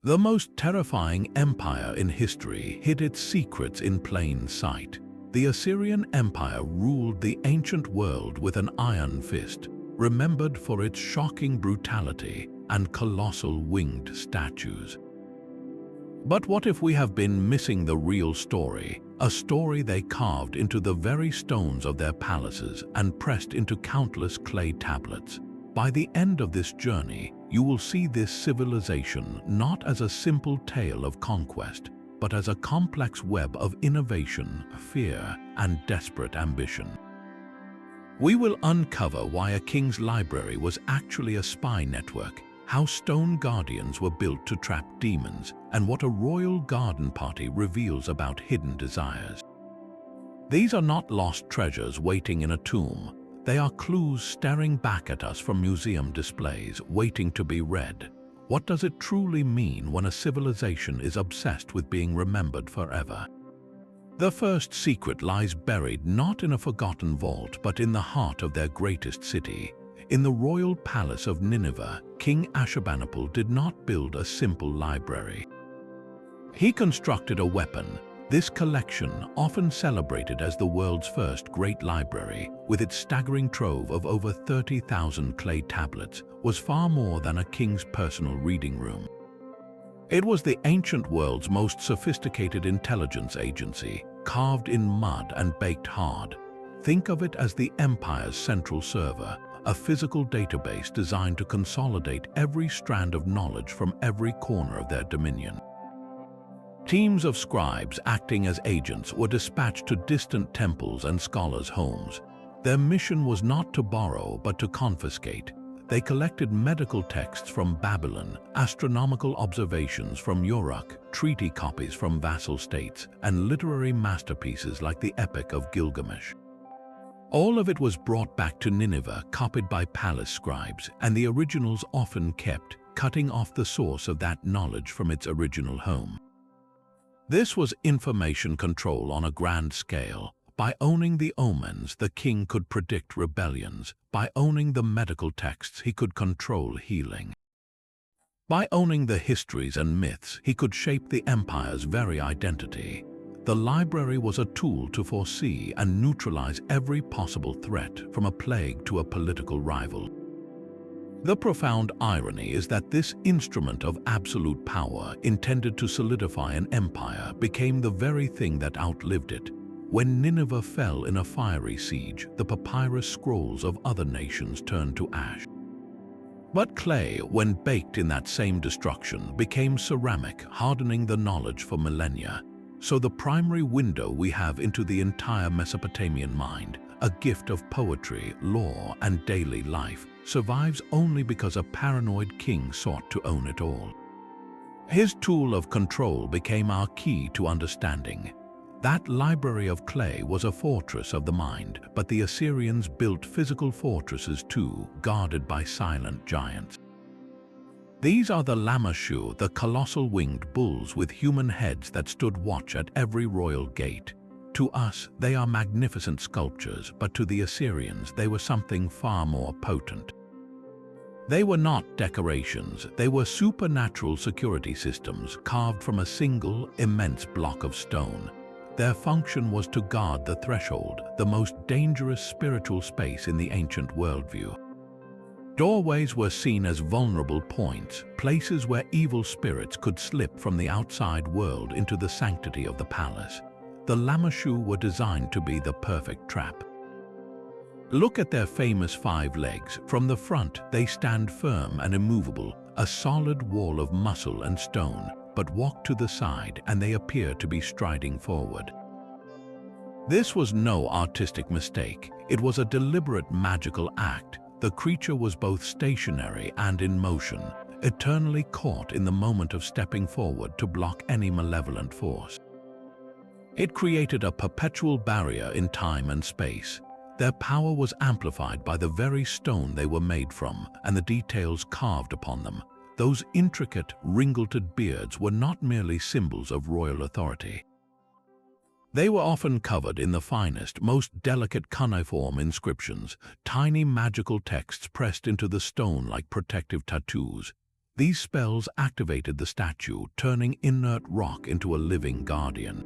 The most terrifying empire in history hid its secrets in plain sight. The Assyrian Empire ruled the ancient world with an iron fist, remembered for its shocking brutality and colossal winged statues. But what if we have been missing the real story, a story they carved into the very stones of their palaces and pressed into countless clay tablets? By the end of this journey, you will see this civilization not as a simple tale of conquest, but as a complex web of innovation, fear, and desperate ambition. We will uncover why a king's library was actually a spy network, how stone guardians were built to trap demons, and what a royal garden party reveals about hidden desires. These are not lost treasures waiting in a tomb. They are clues staring back at us from museum displays, waiting to be read. What does it truly mean when a civilization is obsessed with being remembered forever? The first secret lies buried not in a forgotten vault, but in the heart of their greatest city. In the royal palace of Nineveh, King Ashurbanipal did not build a simple library. He constructed a weapon. This collection, often celebrated as the world's first great library, with its staggering trove of over 30,000 clay tablets, was far more than a king's personal reading room. It was the ancient world's most sophisticated intelligence agency, carved in mud and baked hard. Think of it as the empire's central server, a physical database designed to consolidate every strand of knowledge from every corner of their dominion. Teams of scribes acting as agents were dispatched to distant temples and scholars' homes. Their mission was not to borrow, but to confiscate. They collected medical texts from Babylon, astronomical observations from Uruk, treaty copies from vassal states, and literary masterpieces like the Epic of Gilgamesh. All of it was brought back to Nineveh, copied by palace scribes, and the originals often kept, cutting off the source of that knowledge from its original home. This was information control on a grand scale. By owning the omens, the king could predict rebellions. By owning the medical texts, he could control healing. By owning the histories and myths, he could shape the empire's very identity. The library was a tool to foresee and neutralize every possible threat, from a plague to a political rival. The profound irony is that this instrument of absolute power, intended to solidify an empire, became the very thing that outlived it. When Nineveh fell in a fiery siege, the papyrus scrolls of other nations turned to ash. But clay, when baked in that same destruction, became ceramic, hardening the knowledge for millennia. So the primary window we have into the entire Mesopotamian mind, a gift of poetry, law, and daily life, survives only because a paranoid king sought to own it all. His tool of control became our key to understanding. That library of clay was a fortress of the mind, but the Assyrians built physical fortresses too, guarded by silent giants. These are the Lamashu, the colossal winged bulls with human heads that stood watch at every royal gate. To us, they are magnificent sculptures, but to the Assyrians, they were something far more potent. They were not decorations, they were supernatural security systems carved from a single, immense block of stone. Their function was to guard the threshold, the most dangerous spiritual space in the ancient worldview. Doorways were seen as vulnerable points, places where evil spirits could slip from the outside world into the sanctity of the palace. The Lamashu were designed to be the perfect trap. Look at their famous 5 legs. From the front, they stand firm and immovable, a solid wall of muscle and stone, but walk to the side and they appear to be striding forward. This was no artistic mistake. It was a deliberate magical act. The creature was both stationary and in motion, eternally caught in the moment of stepping forward to block any malevolent force. It created a perpetual barrier in time and space. Their power was amplified by the very stone they were made from and the details carved upon them. Those intricate, ringleted beards were not merely symbols of royal authority. They were often covered in the finest, most delicate cuneiform inscriptions, tiny magical texts pressed into the stone like protective tattoos. These spells activated the statue, turning inert rock into a living guardian.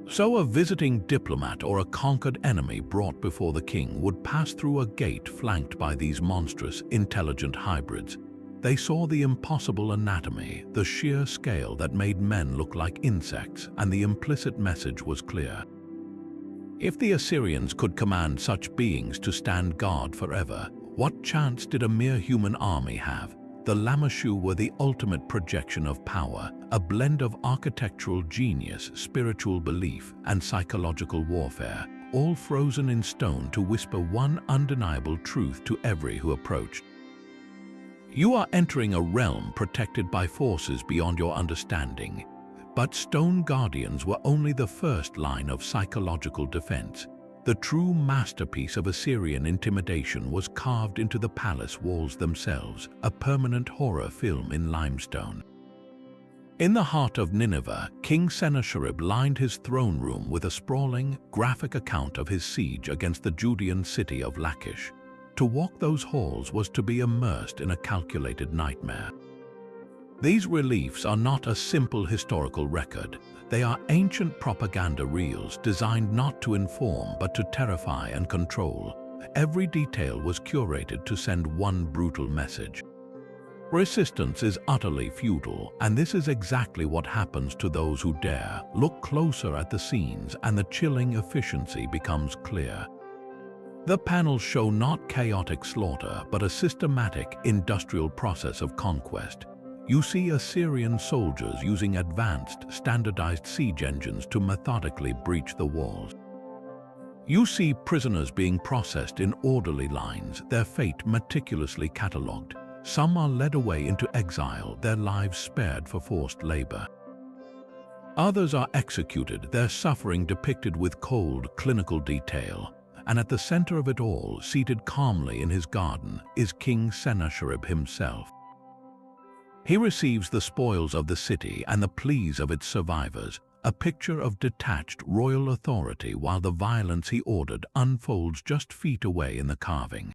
So a visiting diplomat or a conquered enemy brought before the king would pass through a gate flanked by these monstrous, intelligent hybrids. They saw the impossible anatomy, the sheer scale that made men look like insects, and the implicit message was clear. If the Assyrians could command such beings to stand guard forever, what chance did a mere human army have? The Lamashu were the ultimate projection of power, a blend of architectural genius, spiritual belief, and psychological warfare, all frozen in stone to whisper one undeniable truth to every who approached. You are entering a realm protected by forces beyond your understanding. But stone guardians were only the first line of psychological defense. The true masterpiece of Assyrian intimidation was carved into the palace walls themselves, a permanent horror film in limestone. In the heart of Nineveh, King Sennacherib lined his throne room with a sprawling, graphic account of his siege against the Judean city of Lachish. To walk those halls was to be immersed in a calculated nightmare. These reliefs are not a simple historical record. They are ancient propaganda reels designed not to inform but to terrify and control. Every detail was curated to send one brutal message. Resistance is utterly futile, and this is exactly what happens to those who dare. Look closer at the scenes and the chilling efficiency becomes clear. The panels show not chaotic slaughter but a systematic industrial process of conquest. You see Assyrian soldiers using advanced, standardized siege engines to methodically breach the walls. You see prisoners being processed in orderly lines, their fate meticulously catalogued. Some are led away into exile, their lives spared for forced labor. Others are executed, their suffering depicted with cold, clinical detail. And at the center of it all, seated calmly in his garden, is King Sennacherib himself. He receives the spoils of the city and the pleas of its survivors, a picture of detached royal authority while the violence he ordered unfolds just feet away in the carving.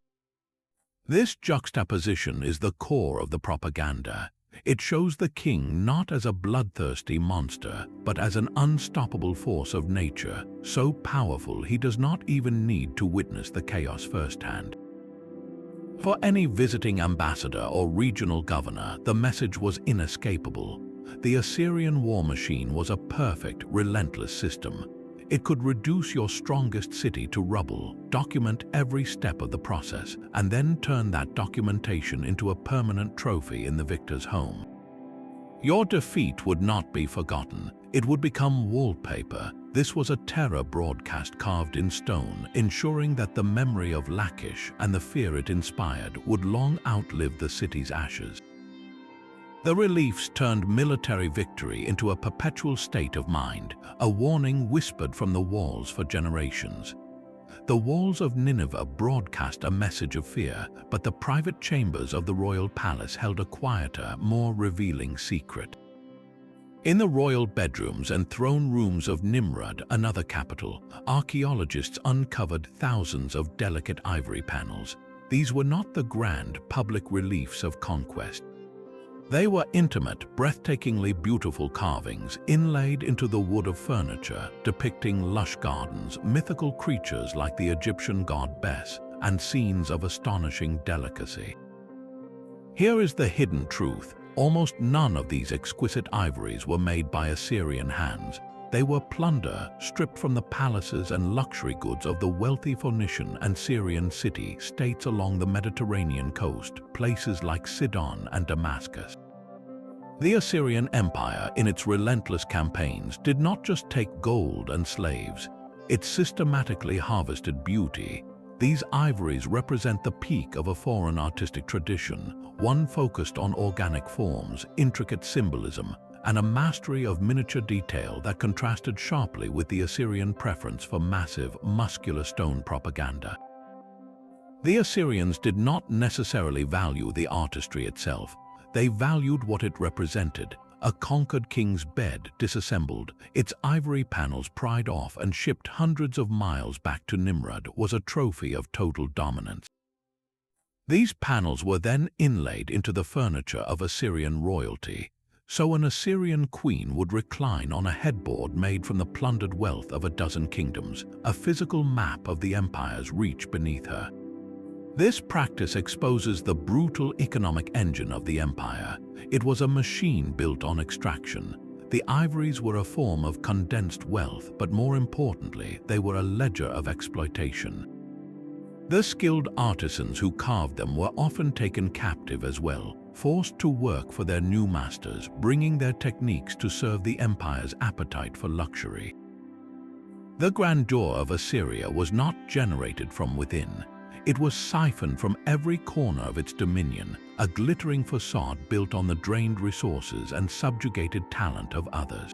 This juxtaposition is the core of the propaganda. It shows the king not as a bloodthirsty monster, but as an unstoppable force of nature, so powerful he does not even need to witness the chaos firsthand. For any visiting ambassador or regional governor, the message was inescapable. The Assyrian war machine was a perfect, relentless system. It could reduce your strongest city to rubble, document every step of the process, and then turn that documentation into a permanent trophy in the victor's home. Your defeat would not be forgotten. It would become wallpaper. This was a terror broadcast carved in stone, ensuring that the memory of Lachish and the fear it inspired would long outlive the city's ashes. The reliefs turned military victory into a perpetual state of mind, a warning whispered from the walls for generations. The walls of Nineveh broadcast a message of fear, but the private chambers of the royal palace held a quieter, more revealing secret. In the royal bedrooms and throne rooms of Nimrud, another capital, archaeologists uncovered thousands of delicate ivory panels. These were not the grand, public reliefs of conquest. They were intimate, breathtakingly beautiful carvings inlaid into the wood of furniture, depicting lush gardens, mythical creatures like the Egyptian god Bes, and scenes of astonishing delicacy. Here is the hidden truth. Almost none of these exquisite ivories were made by Assyrian hands. They were plunder stripped from the palaces and luxury goods of the wealthy Phoenician and Syrian city-states along the Mediterranean coast, places like Sidon and Damascus. The Assyrian Empire, in its relentless campaigns, did not just take gold and slaves. It systematically harvested beauty. These ivories represent the peak of a foreign artistic tradition, one focused on organic forms, intricate symbolism, and a mastery of miniature detail that contrasted sharply with the Assyrian preference for massive, muscular stone propaganda. The Assyrians did not necessarily value the artistry itself. They valued what it represented. A conquered king's bed disassembled, its ivory panels pried off and shipped hundreds of miles back to Nimrud was a trophy of total dominance. These panels were then inlaid into the furniture of Assyrian royalty, so an Assyrian queen would recline on a headboard made from the plundered wealth of a dozen kingdoms, a physical map of the empire's reach beneath her. This practice exposes the brutal economic engine of the empire. It was a machine built on extraction. The ivories were a form of condensed wealth, but more importantly, they were a ledger of exploitation. The skilled artisans who carved them were often taken captive as well, forced to work for their new masters, bringing their techniques to serve the empire's appetite for luxury. The grandeur of Assyria was not generated from within. It was siphoned from every corner of its dominion, a glittering facade built on the drained resources and subjugated talent of others.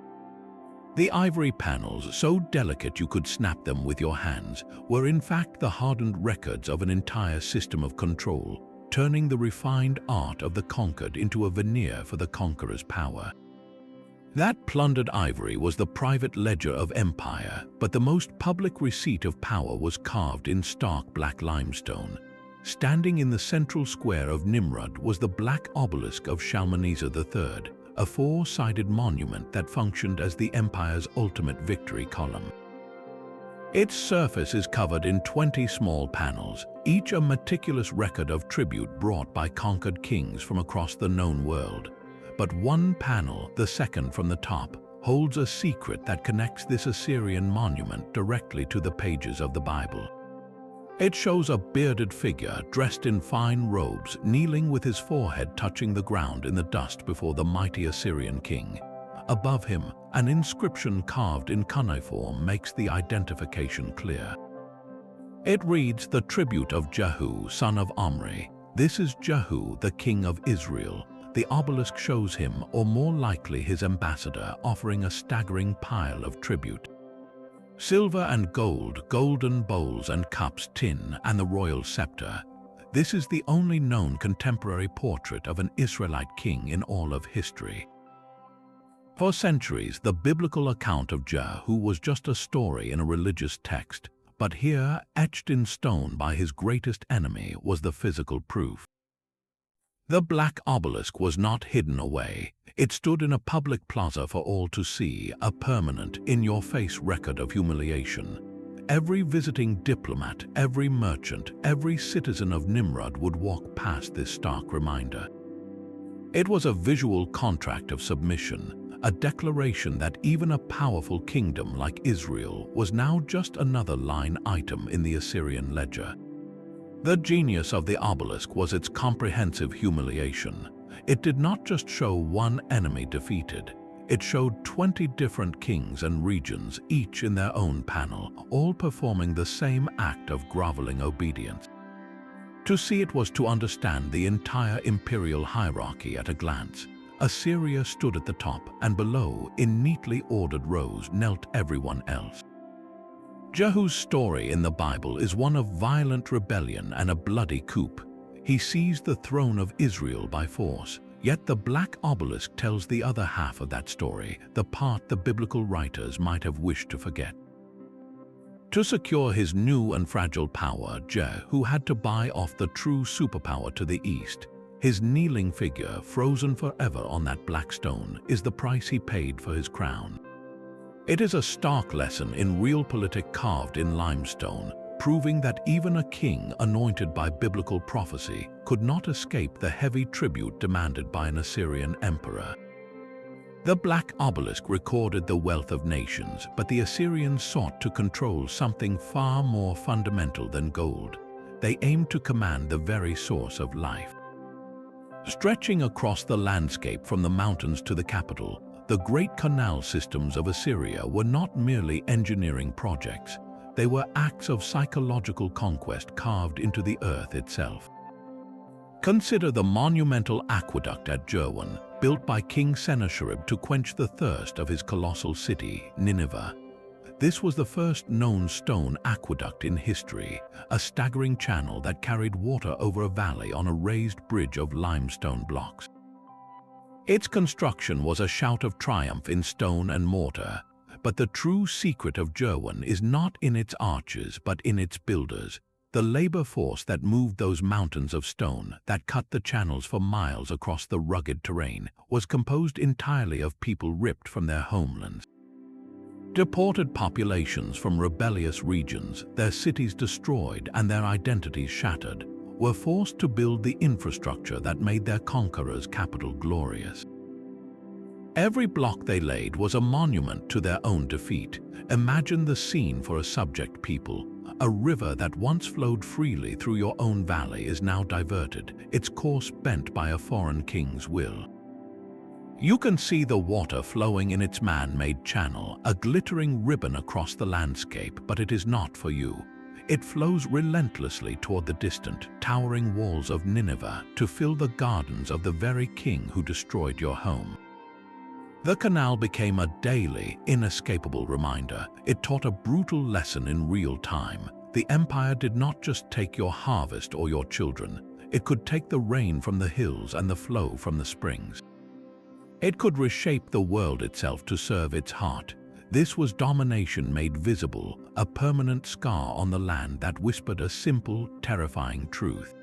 The ivory panels, so delicate you could snap them with your hands, were in fact the hardened records of an entire system of control, turning the refined art of the conquered into a veneer for the conqueror's power. That plundered ivory was the private ledger of empire, but the most public receipt of power was carved in stark black limestone. Standing in the central square of Nimrud was the black obelisk of Shalmaneser III, a four-sided monument that functioned as the empire's ultimate victory column. Its surface is covered in 20 small panels, each a meticulous record of tribute brought by conquered kings from across the known world. But one panel, the second from the top, holds a secret that connects this Assyrian monument directly to the pages of the Bible. It shows a bearded figure dressed in fine robes, kneeling with his forehead touching the ground in the dust before the mighty Assyrian king. Above him, an inscription carved in cuneiform makes the identification clear. It reads, "The tribute of Jehu, son of Omri. This is Jehu, the king of Israel." The obelisk shows him, or more likely his ambassador, offering a staggering pile of tribute. Silver and gold, golden bowls and cups, tin, and the royal scepter. This is the only known contemporary portrait of an Israelite king in all of history. For centuries, the biblical account of Jehu was just a story in a religious text, but here, etched in stone by his greatest enemy, was the physical proof. The black obelisk was not hidden away. It stood in a public plaza for all to see, a permanent, in-your-face record of humiliation. Every visiting diplomat, every merchant, every citizen of Nimrud would walk past this stark reminder. It was a visual contract of submission, a declaration that even a powerful kingdom like Israel was now just another line item in the Assyrian ledger. The genius of the obelisk was its comprehensive humiliation. It did not just show one enemy defeated. It showed 20 different kings and regions, each in their own panel, all performing the same act of groveling obedience. To see it was to understand the entire imperial hierarchy at a glance. Assyria stood at the top, and below, in neatly ordered rows, knelt everyone else. Jehu's story in the Bible is one of violent rebellion and a bloody coup. He seized the throne of Israel by force, yet the black obelisk tells the other half of that story, the part the biblical writers might have wished to forget. To secure his new and fragile power, Jehu had to buy off the true superpower to the east. His kneeling figure, frozen forever on that black stone, is the price he paid for his crown. It is a stark lesson in realpolitik carved in limestone, proving that even a king anointed by biblical prophecy could not escape the heavy tribute demanded by an Assyrian emperor. The black obelisk recorded the wealth of nations, but the Assyrians sought to control something far more fundamental than gold. They aimed to command the very source of life. Stretching across the landscape from the mountains to the capital, the great canal systems of Assyria were not merely engineering projects. They were acts of psychological conquest carved into the earth itself. Consider the monumental aqueduct at Jerwan, built by King Sennacherib to quench the thirst of his colossal city, Nineveh. This was the first known stone aqueduct in history, a staggering channel that carried water over a valley on a raised bridge of limestone blocks. Its construction was a shout of triumph in stone and mortar, but the true secret of Jerwan is not in its arches but in its builders. The labor force that moved those mountains of stone that cut the channels for miles across the rugged terrain was composed entirely of people ripped from their homelands. Deported populations from rebellious regions, their cities destroyed and their identities shattered, were forced to build the infrastructure that made their conquerors' capital glorious. Every block they laid was a monument to their own defeat. Imagine the scene for a subject people. A river that once flowed freely through your own valley is now diverted, its course bent by a foreign king's will. You can see the water flowing in its man-made channel, a glittering ribbon across the landscape, but it is not for you. It flows relentlessly toward the distant, towering walls of Nineveh to fill the gardens of the very king who destroyed your home. The canal became a daily, inescapable reminder. It taught a brutal lesson in real time. The empire did not just take your harvest or your children. It could take the rain from the hills and the flow from the springs. It could reshape the world itself to serve its heart. This was domination made visible, a permanent scar on the land that whispered a simple, terrifying truth.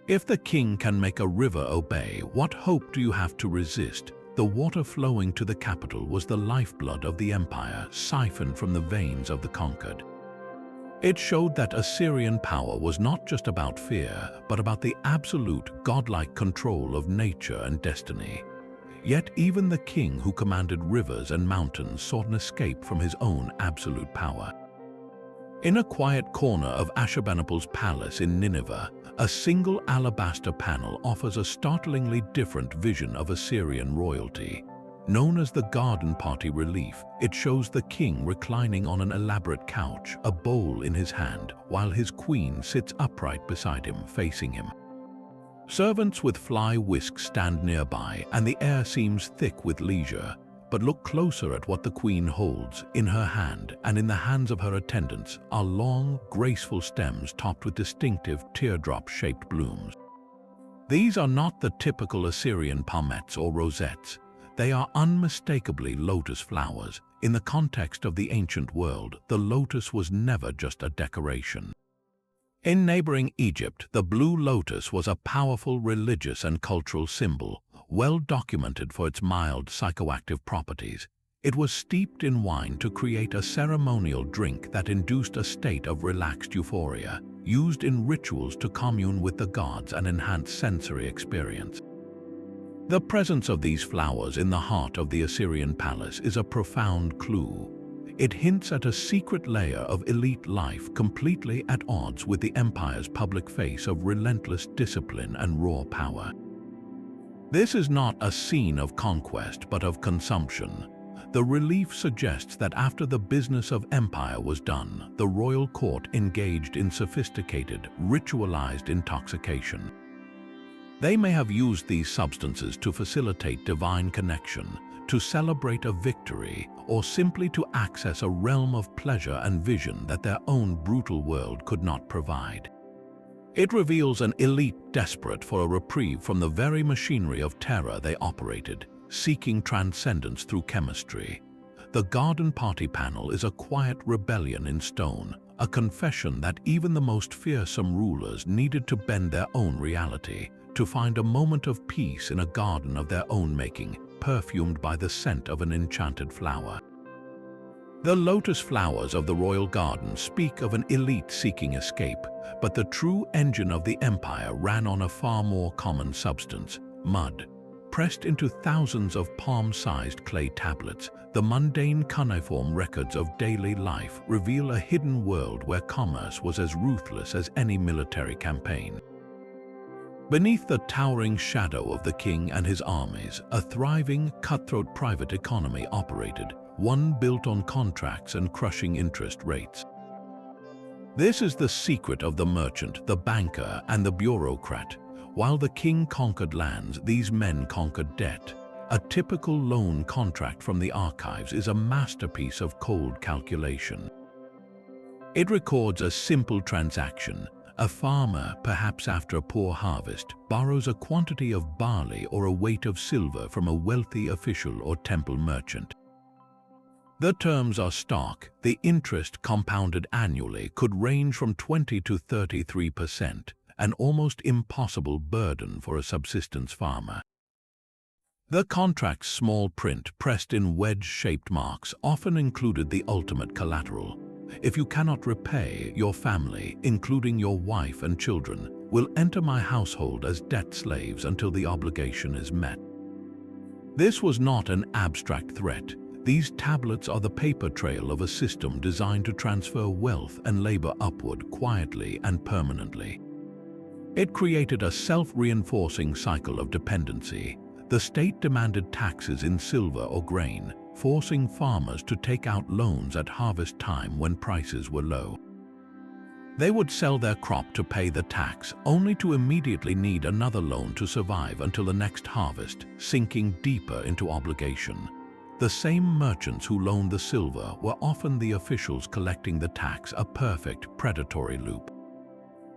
If the king can make a river obey, what hope do you have to resist? The water flowing to the capital was the lifeblood of the empire, siphoned from the veins of the conquered. It showed that Assyrian power was not just about fear, but about the absolute, godlike control of nature and destiny. Yet even the king who commanded rivers and mountains sought an escape from his own absolute power. In a quiet corner of Ashurbanipal's palace in Nineveh, a single alabaster panel offers a startlingly different vision of Assyrian royalty. Known as the garden party relief, it shows the king reclining on an elaborate couch, a bowl in his hand, while his queen sits upright beside him, facing him. Servants with fly whisks stand nearby, and the air seems thick with leisure. But look closer at what the queen holds. In her hand, and in the hands of her attendants, are long, graceful stems topped with distinctive teardrop-shaped blooms. These are not the typical Assyrian palmettes or rosettes. They are unmistakably lotus flowers. In the context of the ancient world, the lotus was never just a decoration. In neighboring Egypt, the blue lotus was a powerful religious and cultural symbol, well documented for its mild psychoactive properties. It was steeped in wine to create a ceremonial drink that induced a state of relaxed euphoria, used in rituals to commune with the gods and enhance sensory experience. The presence of these flowers in the heart of the Assyrian palace is a profound clue. It hints at a secret layer of elite life completely at odds with the empire's public face of relentless discipline and raw power. This is not a scene of conquest but of consumption. The relief suggests that after the business of empire was done, the royal court engaged in sophisticated, ritualized intoxication. They may have used these substances to facilitate divine connection, to celebrate a victory, or simply to access a realm of pleasure and vision that their own brutal world could not provide. It reveals an elite desperate for a reprieve from the very machinery of terror they operated, seeking transcendence through chemistry. The garden party panel is a quiet rebellion in stone, a confession that even the most fearsome rulers needed to bend their own reality, to find a moment of peace in a garden of their own making, perfumed by the scent of an enchanted flower. The lotus flowers of the royal garden speak of an elite seeking escape, but the true engine of the empire ran on a far more common substance: mud. Pressed into thousands of palm-sized clay tablets, the mundane cuneiform records of daily life reveal a hidden world where commerce was as ruthless as any military campaign. Beneath the towering shadow of the king and his armies, a thriving, cutthroat private economy operated, one built on contracts and crushing interest rates. This is the secret of the merchant, the banker, and the bureaucrat. While the king conquered lands, these men conquered debt. A typical loan contract from the archives is a masterpiece of cold calculation. It records a simple transaction. A farmer, perhaps after a poor harvest, borrows a quantity of barley or a weight of silver from a wealthy official or temple merchant. The terms are stark. The interest compounded annually could range from 20 to 33%, an almost impossible burden for a subsistence farmer. The contract's small print, pressed in wedge-shaped marks, often included the ultimate collateral. If you cannot repay, your family, including your wife and children, will enter my household as debt slaves until the obligation is met. This was not an abstract threat. These tablets are the paper trail of a system designed to transfer wealth and labor upward quietly and permanently. It created a self-reinforcing cycle of dependency. The state demanded taxes in silver or grain, forcing farmers to take out loans at harvest time when prices were low. They would sell their crop to pay the tax, only to immediately need another loan to survive until the next harvest, sinking deeper into obligation. The same merchants who loaned the silver were often the officials collecting the tax, a perfect predatory loop.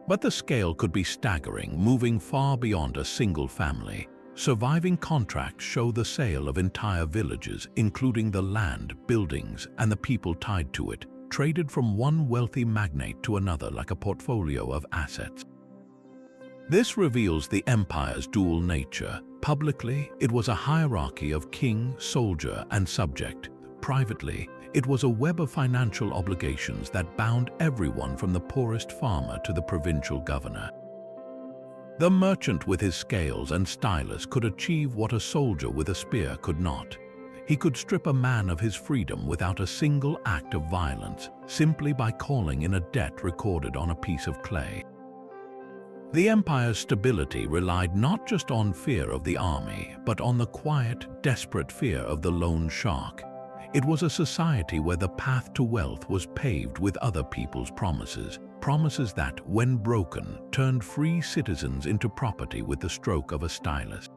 But the scale could be staggering, moving far beyond a single family. Surviving contracts show the sale of entire villages, including the land, buildings, and the people tied to it, traded from one wealthy magnate to another like a portfolio of assets. This reveals the empire's dual nature. Publicly, it was a hierarchy of king, soldier, and subject. Privately, it was a web of financial obligations that bound everyone from the poorest farmer to the provincial governor. The merchant with his scales and stylus could achieve what a soldier with a spear could not. He could strip a man of his freedom without a single act of violence, simply by calling in a debt recorded on a piece of clay. The empire's stability relied not just on fear of the army, but on the quiet, desperate fear of the lone shark. It was a society where the path to wealth was paved with other people's promises, promises that, when broken, turned free citizens into property with the stroke of a stylus.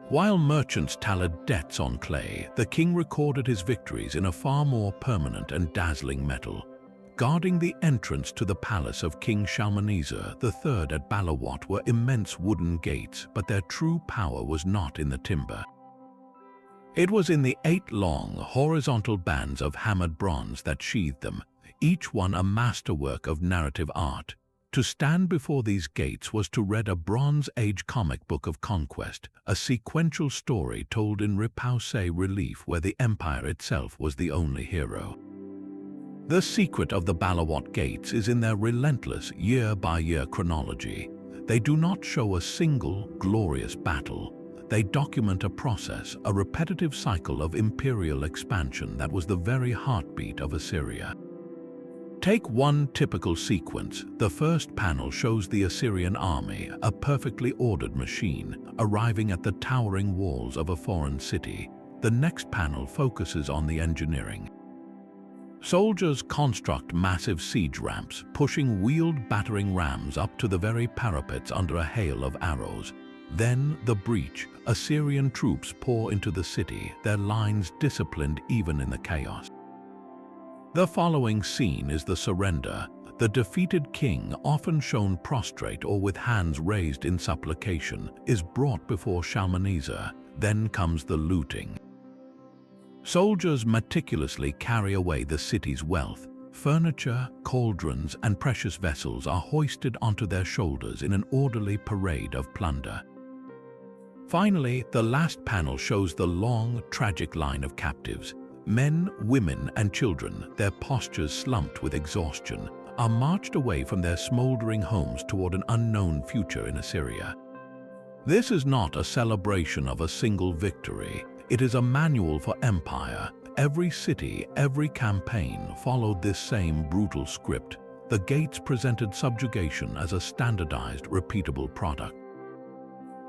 While merchants tallied debts on clay, the king recorded his victories in a far more permanent and dazzling metal. Guarding the entrance to the palace of King Shalmaneser III at Balawat were immense wooden gates, but their true power was not in the timber. It was in the 8 long, horizontal bands of hammered bronze that sheathed them, each one a masterwork of narrative art. To stand before these gates was to read a Bronze Age comic book of conquest, a sequential story told in repoussé relief where the empire itself was the only hero. The secret of the Balawat gates is in their relentless year-by-year chronology. They do not show a single glorious battle. They document a process, a repetitive cycle of imperial expansion that was the very heartbeat of Assyria. Take one typical sequence. The first panel shows the Assyrian army, a perfectly ordered machine, arriving at the towering walls of a foreign city. The next panel focuses on the engineering. Soldiers construct massive siege ramps, pushing wheeled battering rams up to the very parapets under a hail of arrows. Then the breach. Assyrian troops pour into the city, their lines disciplined even in the chaos. The following scene is the surrender. The defeated king, often shown prostrate or with hands raised in supplication, is brought before Shalmaneser. Then comes the looting. Soldiers meticulously carry away the city's wealth. Furniture, cauldrons, and precious vessels are hoisted onto their shoulders in an orderly parade of plunder. Finally, the last panel shows the long, tragic line of captives. Men, women, and children, their postures slumped with exhaustion, are marched away from their smoldering homes toward an unknown future in Assyria. This is not a celebration of a single victory. It is a manual for empire. Every city, every campaign followed this same brutal script. The gates presented subjugation as a standardized, repeatable product.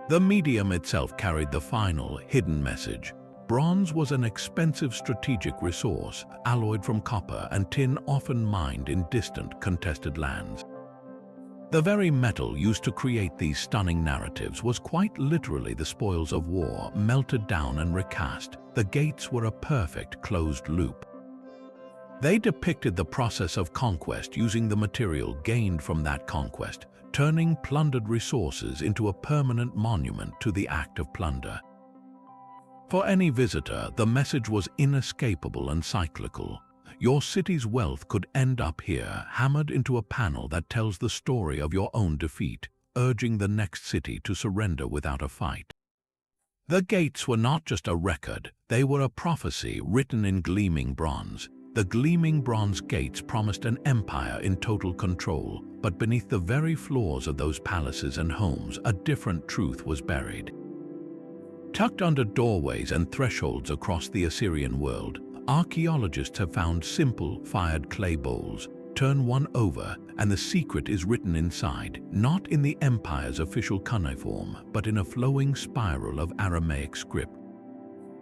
The medium itself carried the final, hidden message. Bronze was an expensive strategic resource, alloyed from copper and tin, often mined in distant, contested lands. The very metal used to create these stunning narratives was quite literally the spoils of war, melted down and recast. The gates were a perfect closed loop. They depicted the process of conquest using the material gained from that conquest, turning plundered resources into a permanent monument to the act of plunder. For any visitor, the message was inescapable and cyclical. Your city's wealth could end up here, hammered into a panel that tells the story of your own defeat, urging the next city to surrender without a fight. The gates were not just a record, they were a prophecy written in gleaming bronze. The gleaming bronze gates promised an empire in total control, but beneath the very floors of those palaces and homes, a different truth was buried. Tucked under doorways and thresholds across the Assyrian world, archaeologists have found simple, fired clay bowls. Turn one over, and the secret is written inside, not in the empire's official cuneiform, but in a flowing spiral of Aramaic script.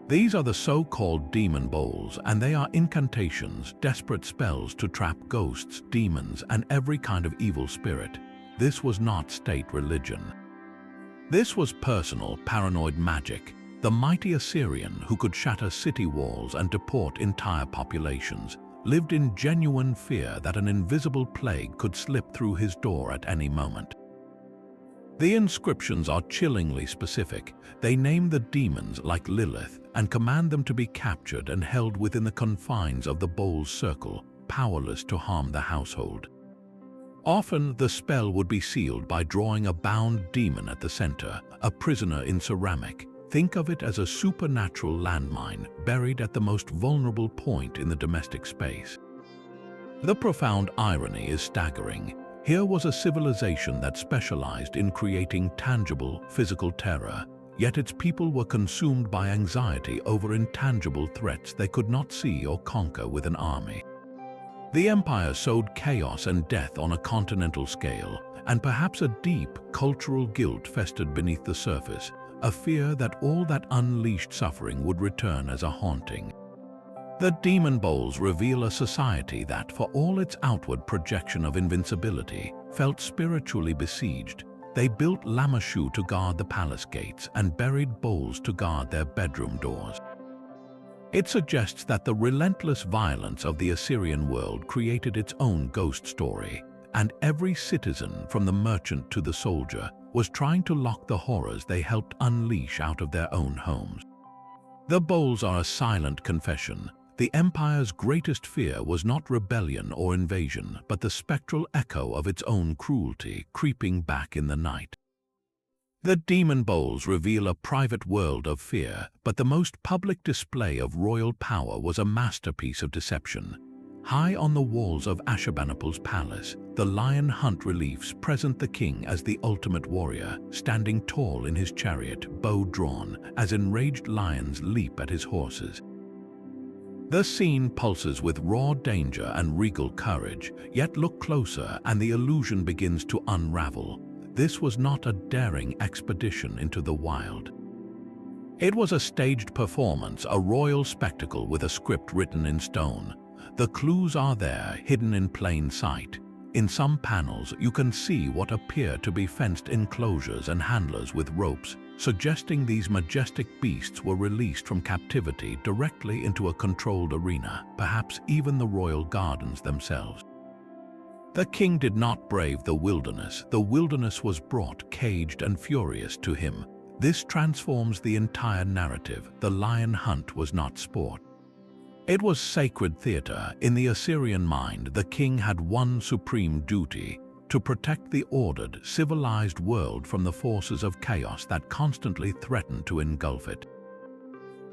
These are the so-called demon bowls, and they are incantations, desperate spells to trap ghosts, demons, and every kind of evil spirit. This was not state religion. This was personal, paranoid magic. The mighty Assyrian, who could shatter city walls and deport entire populations, lived in genuine fear that an invisible plague could slip through his door at any moment. The inscriptions are chillingly specific. They name the demons like Lilith and command them to be captured and held within the confines of the bowl's circle, powerless to harm the household. Often, the spell would be sealed by drawing a bound demon at the center, a prisoner in ceramic. Think of it as a supernatural landmine buried at the most vulnerable point in the domestic space. The profound irony is staggering. Here was a civilization that specialized in creating tangible, physical terror, yet its people were consumed by anxiety over intangible threats they could not see or conquer with an army. The empire sowed chaos and death on a continental scale, and perhaps a deep cultural guilt festered beneath the surface, a fear that all that unleashed suffering would return as a haunting. The demon bowls reveal a society that, for all its outward projection of invincibility, felt spiritually besieged. They built lamashu to guard the palace gates and buried bowls to guard their bedroom doors. It suggests that the relentless violence of the Assyrian world created its own ghost story, and every citizen, from the merchant to the soldier, was trying to lock the horrors they helped unleash out of their own homes. The bowls are a silent confession. The empire's greatest fear was not rebellion or invasion, but the spectral echo of its own cruelty creeping back in the night. The demon bowls reveal a private world of fear, but the most public display of royal power was a masterpiece of deception. High on the walls of Ashurbanipal's palace, the lion hunt reliefs present the king as the ultimate warrior, standing tall in his chariot, bow drawn, as enraged lions leap at his horses. The scene pulses with raw danger and regal courage, yet look closer and the illusion begins to unravel. This was not a daring expedition into the wild. It was a staged performance, a royal spectacle with a script written in stone. The clues are there, hidden in plain sight. In some panels, you can see what appear to be fenced enclosures and handlers with ropes, suggesting these majestic beasts were released from captivity directly into a controlled arena, perhaps even the royal gardens themselves. The king did not brave the wilderness. The wilderness was brought, caged and furious, to him. This transforms the entire narrative. The lion hunt was not sport. It was sacred theater. In the Assyrian mind, the king had one supreme duty: to protect the ordered, civilized world from the forces of chaos that constantly threatened to engulf it.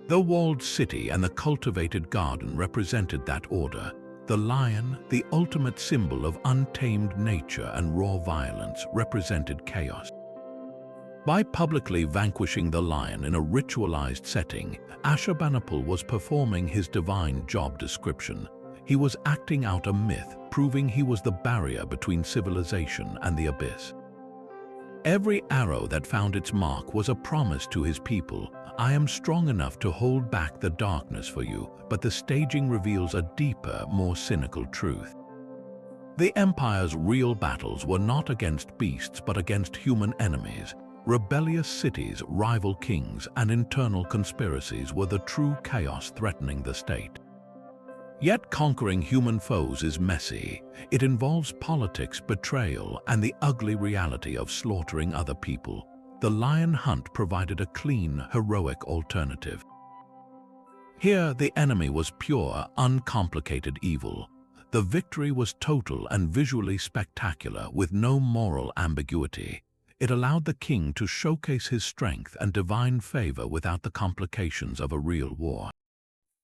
The walled city and the cultivated garden represented that order. The lion, the ultimate symbol of untamed nature and raw violence, represented chaos. By publicly vanquishing the lion in a ritualized setting, Ashurbanipal was performing his divine job description. He was acting out a myth, proving he was the barrier between civilization and the abyss. Every arrow that found its mark was a promise to his people. I am strong enough to hold back the darkness for you, but the staging reveals a deeper, more cynical truth. The empire's real battles were not against beasts but against human enemies. Rebellious cities, rival kings, and internal conspiracies were the true chaos threatening the state. Yet conquering human foes is messy. It involves politics, betrayal, and the ugly reality of slaughtering other people. The lion hunt provided a clean, heroic alternative. Here, the enemy was pure, uncomplicated evil. The victory was total and visually spectacular, with no moral ambiguity. It allowed the king to showcase his strength and divine favor without the complications of a real war.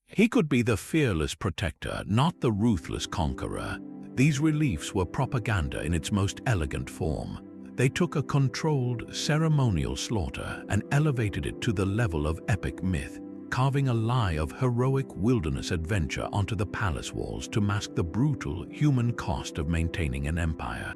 He could be the fearless protector, not the ruthless conqueror. These reliefs were propaganda in its most elegant form. They took a controlled, ceremonial slaughter and elevated it to the level of epic myth, carving a lie of heroic wilderness adventure onto the palace walls to mask the brutal human cost of maintaining an empire.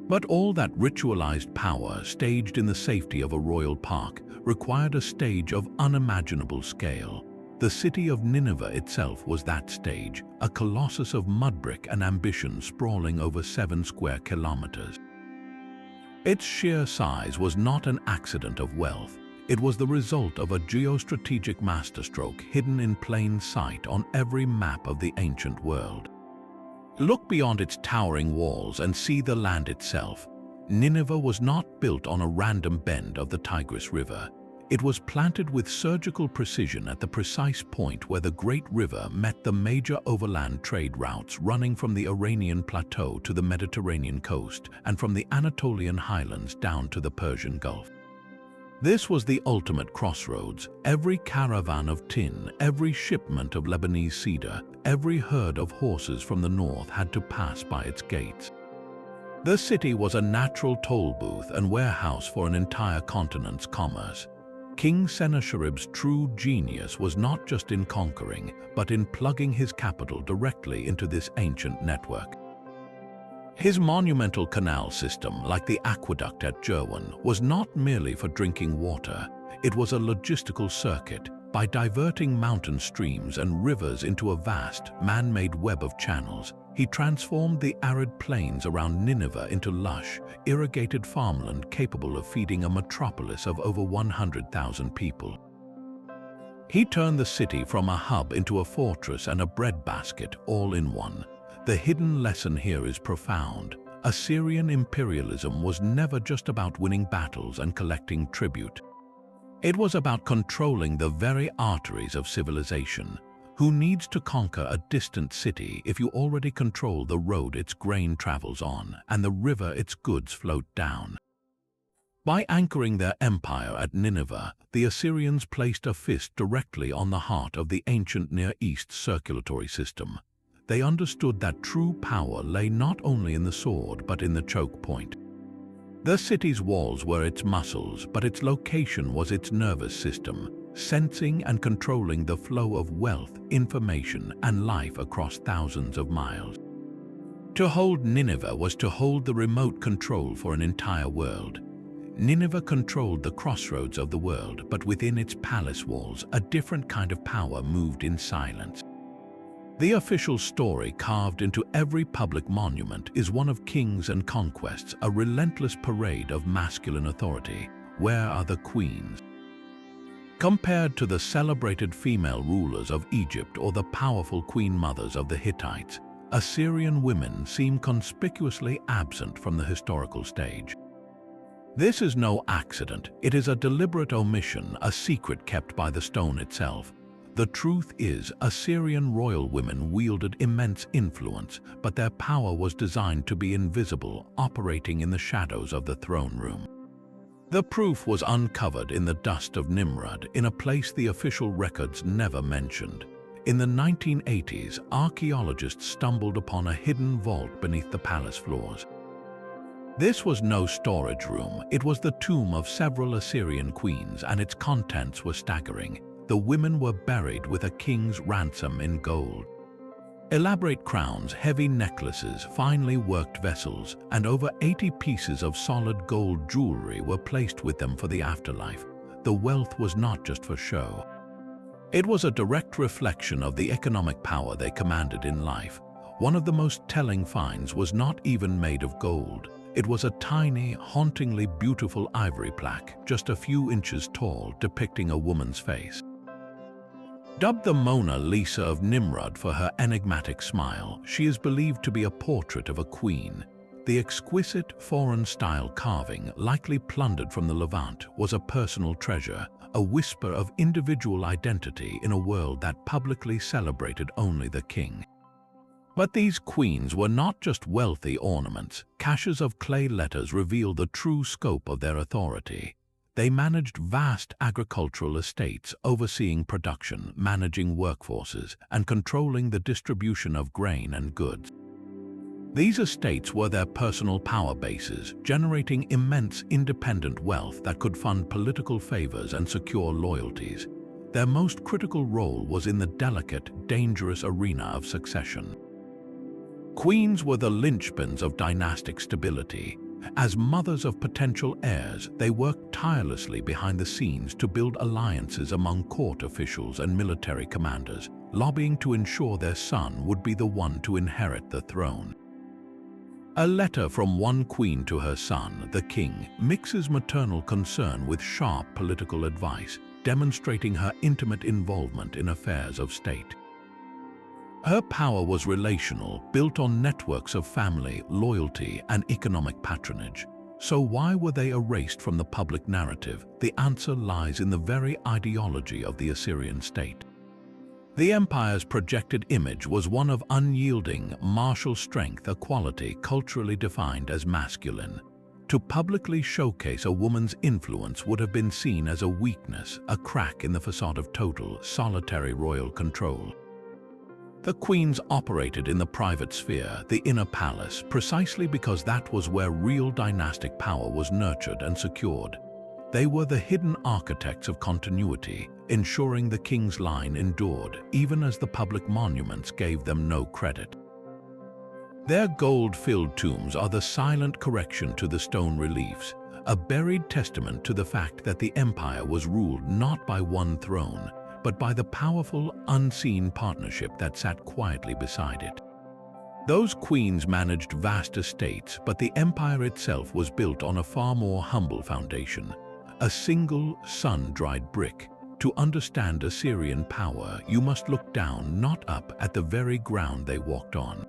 But all that ritualized power, staged in the safety of a royal park, required a stage of unimaginable scale. The city of Nineveh itself was that stage, a colossus of mud brick and ambition sprawling over 7 square kilometers. Its sheer size was not an accident of wealth. It was the result of a geostrategic masterstroke hidden in plain sight on every map of the ancient world. Look beyond its towering walls and see the land itself. Nineveh was not built on a random bend of the Tigris River. It was planted with surgical precision at the precise point where the great river met the major overland trade routes running from the Iranian plateau to the Mediterranean coast and from the Anatolian highlands down to the Persian Gulf. This was the ultimate crossroads. Every caravan of tin, every shipment of Lebanese cedar, every herd of horses from the north had to pass by its gates. The city was a natural toll booth and warehouse for an entire continent's commerce. King Sennacherib's true genius was not just in conquering, but in plugging his capital directly into this ancient network. His monumental canal system, like the aqueduct at Jerwan, was not merely for drinking water. It was a logistical circuit. By diverting mountain streams and rivers into a vast, man-made web of channels, he transformed the arid plains around Nineveh into lush, irrigated farmland capable of feeding a metropolis of over 100,000 people. He turned the city from a hub into a fortress and a breadbasket, all in one. The hidden lesson here is profound. Assyrian imperialism was never just about winning battles and collecting tribute. It was about controlling the very arteries of civilization. Who needs to conquer a distant city if you already control the road its grain travels on and the river its goods float down? By anchoring their empire at Nineveh, the Assyrians placed a fist directly on the heart of the ancient Near East circulatory system. They understood that true power lay not only in the sword but in the choke point. The city's walls were its muscles, but its location was its nervous system, sensing and controlling the flow of wealth, information, and life across thousands of miles. To hold Nineveh was to hold the remote control for an entire world. Nineveh controlled the crossroads of the world, but within its palace walls, a different kind of power moved in silence. The official story carved into every public monument is one of kings and conquests, a relentless parade of masculine authority. Where are the queens? Compared to the celebrated female rulers of Egypt or the powerful queen mothers of the Hittites, Assyrian women seem conspicuously absent from the historical stage. This is no accident. It is a deliberate omission, a secret kept by the stone itself. The truth is, Assyrian royal women wielded immense influence, but their power was designed to be invisible, operating in the shadows of the throne room. The proof was uncovered in the dust of Nimrud, in a place the official records never mentioned. In the 1980s, archaeologists stumbled upon a hidden vault beneath the palace floors. This was no storage room. It was the tomb of several Assyrian queens, and its contents were staggering. The women were buried with a king's ransom in gold. Elaborate crowns, heavy necklaces, finely worked vessels, and over 80 pieces of solid gold jewelry were placed with them for the afterlife. The wealth was not just for show. It was a direct reflection of the economic power they commanded in life. One of the most telling finds was not even made of gold. It was a tiny, hauntingly beautiful ivory plaque, just a few inches tall, depicting a woman's face. Dubbed the Mona Lisa of Nimrud for her enigmatic smile, she is believed to be a portrait of a queen. The exquisite, foreign-style carving, likely plundered from the Levant, was a personal treasure, a whisper of individual identity in a world that publicly celebrated only the king. But these queens were not just wealthy ornaments. Caches of clay letters reveal the true scope of their authority. They managed vast agricultural estates, overseeing production, managing workforces, and controlling the distribution of grain and goods. These estates were their personal power bases, generating immense independent wealth that could fund political favors and secure loyalties. Their most critical role was in the delicate, dangerous arena of succession. Queens were the linchpins of dynastic stability. As mothers of potential heirs, they worked tirelessly behind the scenes to build alliances among court officials and military commanders, lobbying to ensure their son would be the one to inherit the throne. A letter from one queen to her son, the king, mixes maternal concern with sharp political advice, demonstrating her intimate involvement in affairs of state. Her power was relational, built on networks of family, loyalty, and economic patronage. So why were they erased from the public narrative? The answer lies in the very ideology of the Assyrian state. The empire's projected image was one of unyielding, martial strength, a quality culturally defined as masculine. To publicly showcase a woman's influence would have been seen as a weakness, a crack in the facade of total, solitary royal control. The queens operated in the private sphere, the inner palace, precisely because that was where real dynastic power was nurtured and secured. They were the hidden architects of continuity, ensuring the king's line endured, even as the public monuments gave them no credit. Their gold-filled tombs are the silent correction to the stone reliefs, a buried testament to the fact that the empire was ruled not by one throne, but by the powerful, unseen partnership that sat quietly beside it. Those queens managed vast estates, but the empire itself was built on a far more humble foundation, a single, sun-dried brick. To understand Assyrian power, you must look down, not up, at the very ground they walked on.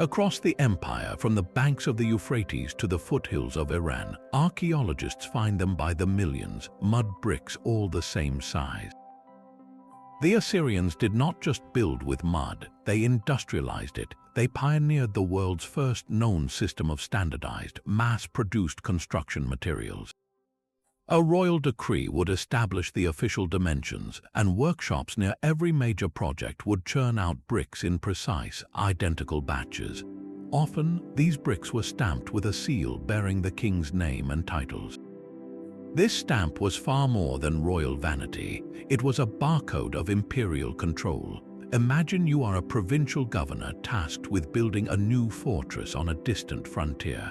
Across the empire, from the banks of the Euphrates to the foothills of Iran, archaeologists find them by the millions, mud bricks all the same size. The Assyrians did not just build with mud, they industrialized it. They pioneered the world's first known system of standardized, mass-produced construction materials. A royal decree would establish the official dimensions, and workshops near every major project would churn out bricks in precise, identical batches. Often, these bricks were stamped with a seal bearing the king's name and titles. This stamp was far more than royal vanity. It was a barcode of imperial control. Imagine you are a provincial governor tasked with building a new fortress on a distant frontier.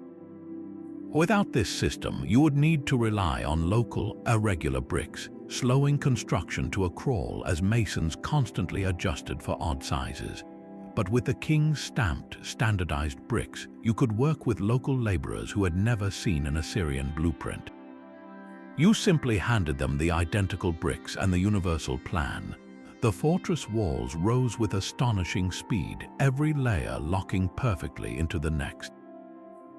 Without this system, you would need to rely on local, irregular bricks, slowing construction to a crawl as masons constantly adjusted for odd sizes. But with the king's stamped, standardized bricks, you could work with local laborers who had never seen an Assyrian blueprint. You simply handed them the identical bricks and the universal plan. The fortress walls rose with astonishing speed, every layer locking perfectly into the next.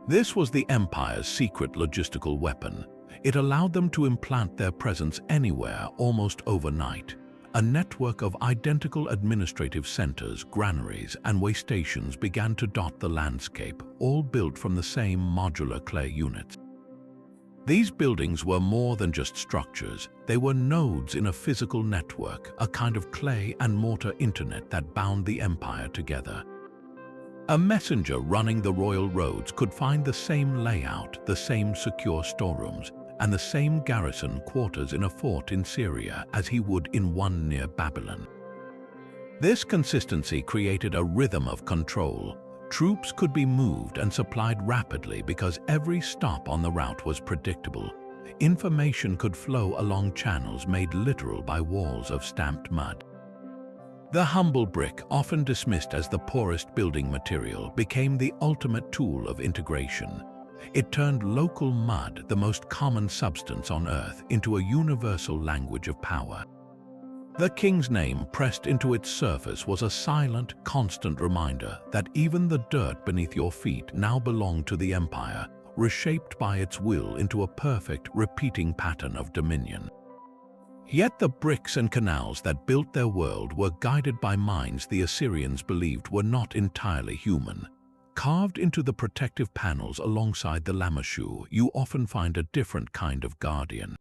This was the empire's secret logistical weapon. It allowed them to implant their presence anywhere almost overnight. A network of identical administrative centers, granaries, and way stations began to dot the landscape, all built from the same modular clay units. These buildings were more than just structures. They were nodes in a physical network, a kind of clay and mortar internet that bound the empire together. A messenger running the royal roads could find the same layout, the same secure storerooms, and the same garrison quarters in a fort in Syria as he would in one near Babylon. This consistency created a rhythm of control. Troops could be moved and supplied rapidly because every stop on the route was predictable. Information could flow along channels made literal by walls of stamped mud. The humble brick, often dismissed as the poorest building material, became the ultimate tool of integration. It turned local mud, the most common substance on earth, into a universal language of power. The king's name pressed into its surface was a silent, constant reminder that even the dirt beneath your feet now belonged to the empire, reshaped by its will into a perfect, repeating pattern of dominion. Yet the bricks and canals that built their world were guided by minds the Assyrians believed were not entirely human. Carved into the protective panels alongside the lamashu, you often find a different kind of guardian.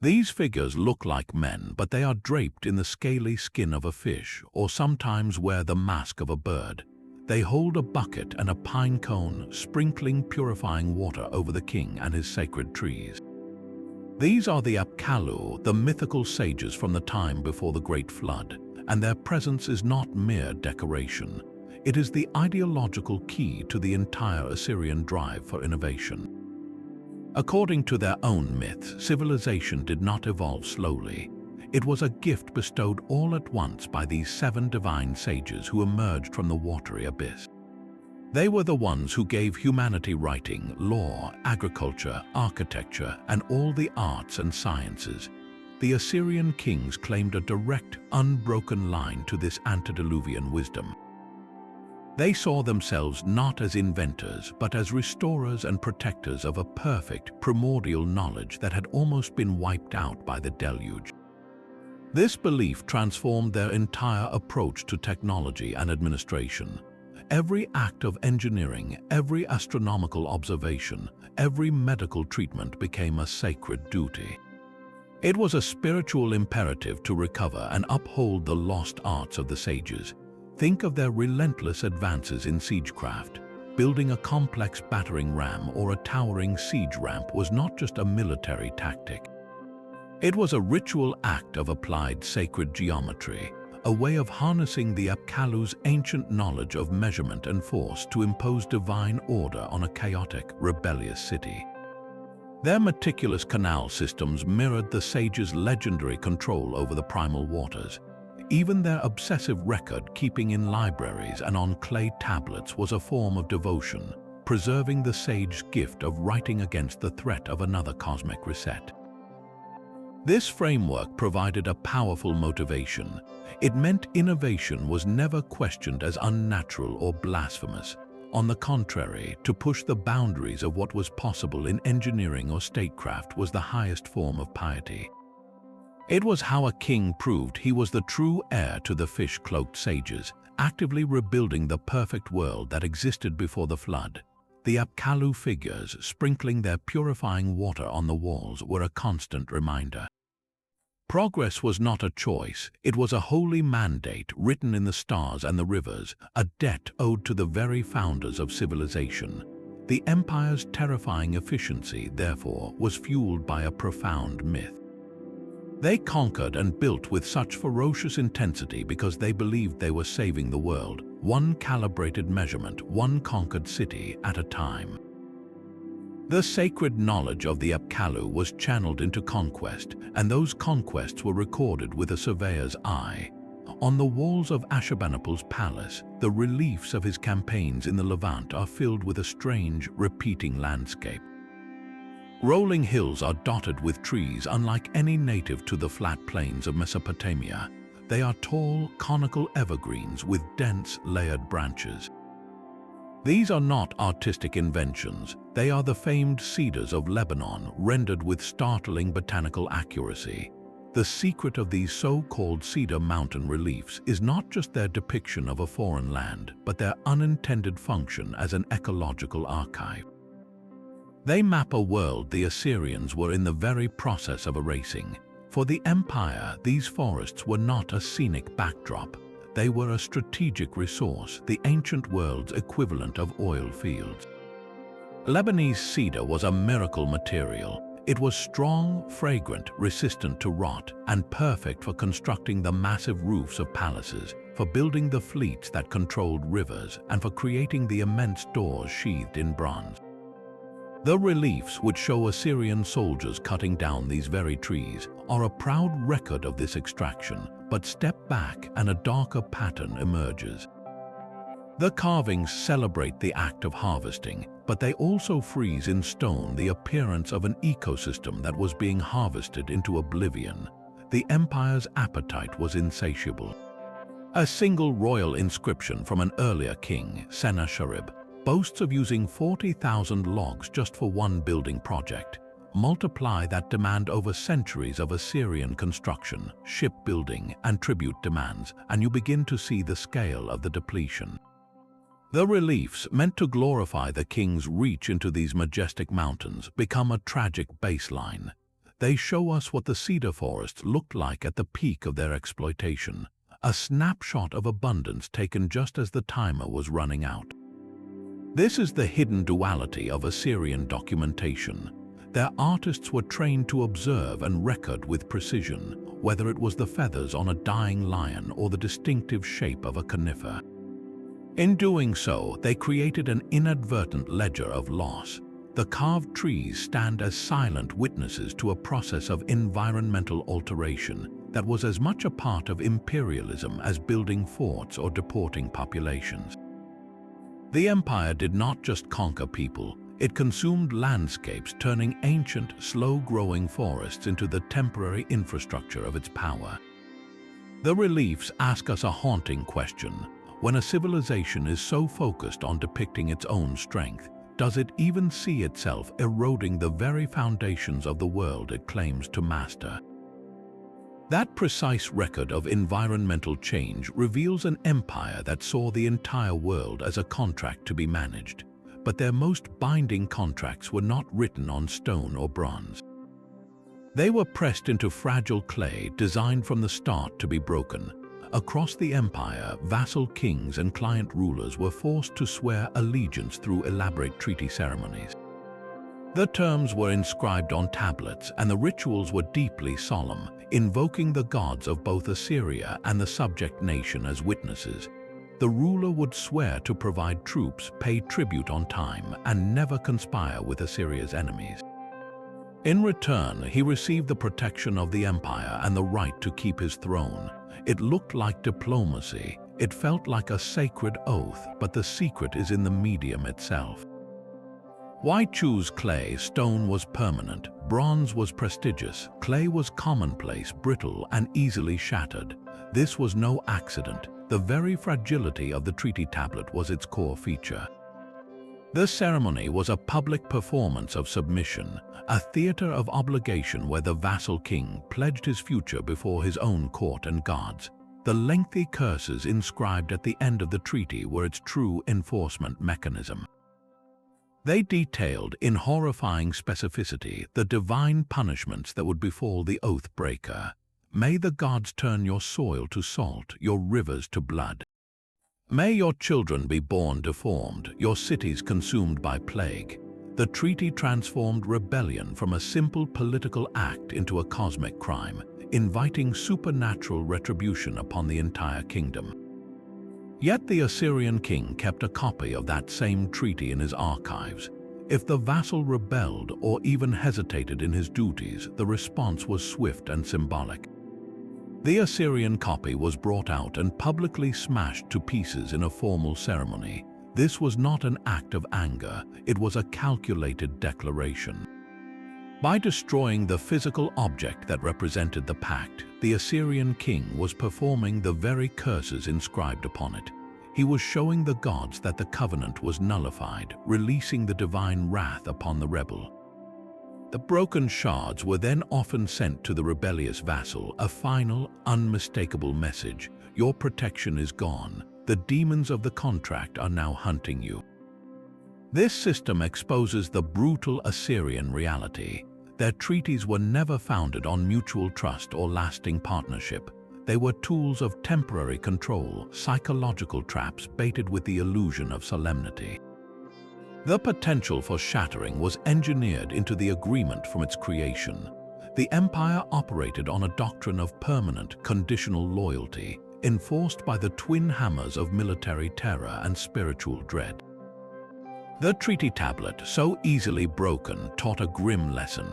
These figures look like men, but they are draped in the scaly skin of a fish, or sometimes wear the mask of a bird. They hold a bucket and a pine cone, sprinkling purifying water over the king and his sacred trees. These are the Apkallu, the mythical sages from the time before the Great Flood, and their presence is not mere decoration. It is the ideological key to the entire Assyrian drive for innovation. According to their own myths, civilization did not evolve slowly. It was a gift bestowed all at once by these 7 divine sages who emerged from the watery abyss. They were the ones who gave humanity writing, law, agriculture, architecture, and all the arts and sciences. The Assyrian kings claimed a direct, unbroken line to this antediluvian wisdom. They saw themselves not as inventors, but as restorers and protectors of a perfect, primordial knowledge that had almost been wiped out by the deluge. This belief transformed their entire approach to technology and administration. Every act of engineering, every astronomical observation, every medical treatment became a sacred duty. It was a spiritual imperative to recover and uphold the lost arts of the sages. Think of their relentless advances in siegecraft. Building a complex battering ram or a towering siege ramp was not just a military tactic. It was a ritual act of applied sacred geometry, a way of harnessing the Apkallu's ancient knowledge of measurement and force to impose divine order on a chaotic, rebellious city. Their meticulous canal systems mirrored the sages' legendary control over the primal waters. Even their obsessive record-keeping in libraries and on clay tablets was a form of devotion, preserving the sage's gift of writing against the threat of another cosmic reset. This framework provided a powerful motivation. It meant innovation was never questioned as unnatural or blasphemous. On the contrary, to push the boundaries of what was possible in engineering or statecraft was the highest form of piety. It was how a king proved he was the true heir to the fish-cloaked sages, actively rebuilding the perfect world that existed before the flood. The Apkallu figures, sprinkling their purifying water on the walls, were a constant reminder. Progress was not a choice, it was a holy mandate written in the stars and the rivers, a debt owed to the very founders of civilization. The empire's terrifying efficiency, therefore, was fueled by a profound myth. They conquered and built with such ferocious intensity because they believed they were saving the world, one calibrated measurement, one conquered city at a time. The sacred knowledge of the Apkallu was channeled into conquest, and those conquests were recorded with a surveyor's eye. On the walls of Ashurbanipal's palace, the reliefs of his campaigns in the Levant are filled with a strange, repeating landscape. Rolling hills are dotted with trees unlike any native to the flat plains of Mesopotamia. They are tall, conical evergreens with dense, layered branches. These are not artistic inventions. They are the famed cedars of Lebanon, rendered with startling botanical accuracy. The secret of these so-called cedar mountain reliefs is not just their depiction of a foreign land, but their unintended function as an ecological archive. They map a world the Assyrians were in the very process of erasing. For the empire, these forests were not a scenic backdrop. They were a strategic resource, the ancient world's equivalent of oil fields. Lebanese cedar was a miracle material. It was strong, fragrant, resistant to rot, and perfect for constructing the massive roofs of palaces, for building the fleets that controlled rivers, and for creating the immense doors sheathed in bronze. The reliefs, which show Assyrian soldiers cutting down these very trees, are a proud record of this extraction, but step back and a darker pattern emerges. The carvings celebrate the act of harvesting, but they also freeze in stone the appearance of an ecosystem that was being harvested into oblivion. The empire's appetite was insatiable. A single royal inscription from an earlier king, Sennacherib, boasts of using 40,000 logs just for one building project. Multiply that demand over centuries of Assyrian construction, shipbuilding, and tribute demands, and you begin to see the scale of the depletion. The reliefs, meant to glorify the king's reach into these majestic mountains, become a tragic baseline. They show us what the cedar forests looked like at the peak of their exploitation, a snapshot of abundance taken just as the timer was running out. This is the hidden duality of Assyrian documentation. Their artists were trained to observe and record with precision, whether it was the feathers on a dying lion or the distinctive shape of a conifer. In doing so, they created an inadvertent ledger of loss. The carved trees stand as silent witnesses to a process of environmental alteration that was as much a part of imperialism as building forts or deporting populations. The empire did not just conquer people, it consumed landscapes, turning ancient, slow-growing forests into the temporary infrastructure of its power. The reliefs ask us a haunting question. When a civilization is so focused on depicting its own strength, does it even see itself eroding the very foundations of the world it claims to master? That precise record of environmental change reveals an empire that saw the entire world as a contract to be managed. But their most binding contracts were not written on stone or bronze. They were pressed into fragile clay designed from the start to be broken. Across the empire, vassal kings and client rulers were forced to swear allegiance through elaborate treaty ceremonies. The terms were inscribed on tablets, and the rituals were deeply solemn, invoking the gods of both Assyria and the subject nation as witnesses. The ruler would swear to provide troops, pay tribute on time, and never conspire with Assyria's enemies. In return, he received the protection of the empire and the right to keep his throne. It looked like diplomacy. It felt like a sacred oath, but the secret is in the medium itself. Why choose clay? Stone was permanent, bronze was prestigious, clay was commonplace, brittle, and easily shattered. This was no accident. The very fragility of the treaty tablet was its core feature. The ceremony was a public performance of submission, a theater of obligation where the vassal king pledged his future before his own court and guards. The lengthy curses inscribed at the end of the treaty were its true enforcement mechanism. They detailed in horrifying specificity the divine punishments that would befall the oath breaker. May the gods turn your soil to salt, your rivers to blood. May your children be born deformed, your cities consumed by plague. The treaty transformed rebellion from a simple political act into a cosmic crime, inviting supernatural retribution upon the entire kingdom. Yet the Assyrian king kept a copy of that same treaty in his archives. If the vassal rebelled or even hesitated in his duties, the response was swift and symbolic. The Assyrian copy was brought out and publicly smashed to pieces in a formal ceremony. This was not an act of anger, it was a calculated declaration. By destroying the physical object that represented the pact, the Assyrian king was performing the very curses inscribed upon it. He was showing the gods that the covenant was nullified, releasing the divine wrath upon the rebel. The broken shards were then often sent to the rebellious vassal, a final, unmistakable message. Your protection is gone. The demons of the contract are now hunting you. This system exposes the brutal Assyrian reality. Their treaties were never founded on mutual trust or lasting partnership. They were tools of temporary control, psychological traps baited with the illusion of solemnity. The potential for shattering was engineered into the agreement from its creation. The empire operated on a doctrine of permanent, conditional loyalty, enforced by the twin hammers of military terror and spiritual dread. The treaty tablet, so easily broken, taught a grim lesson.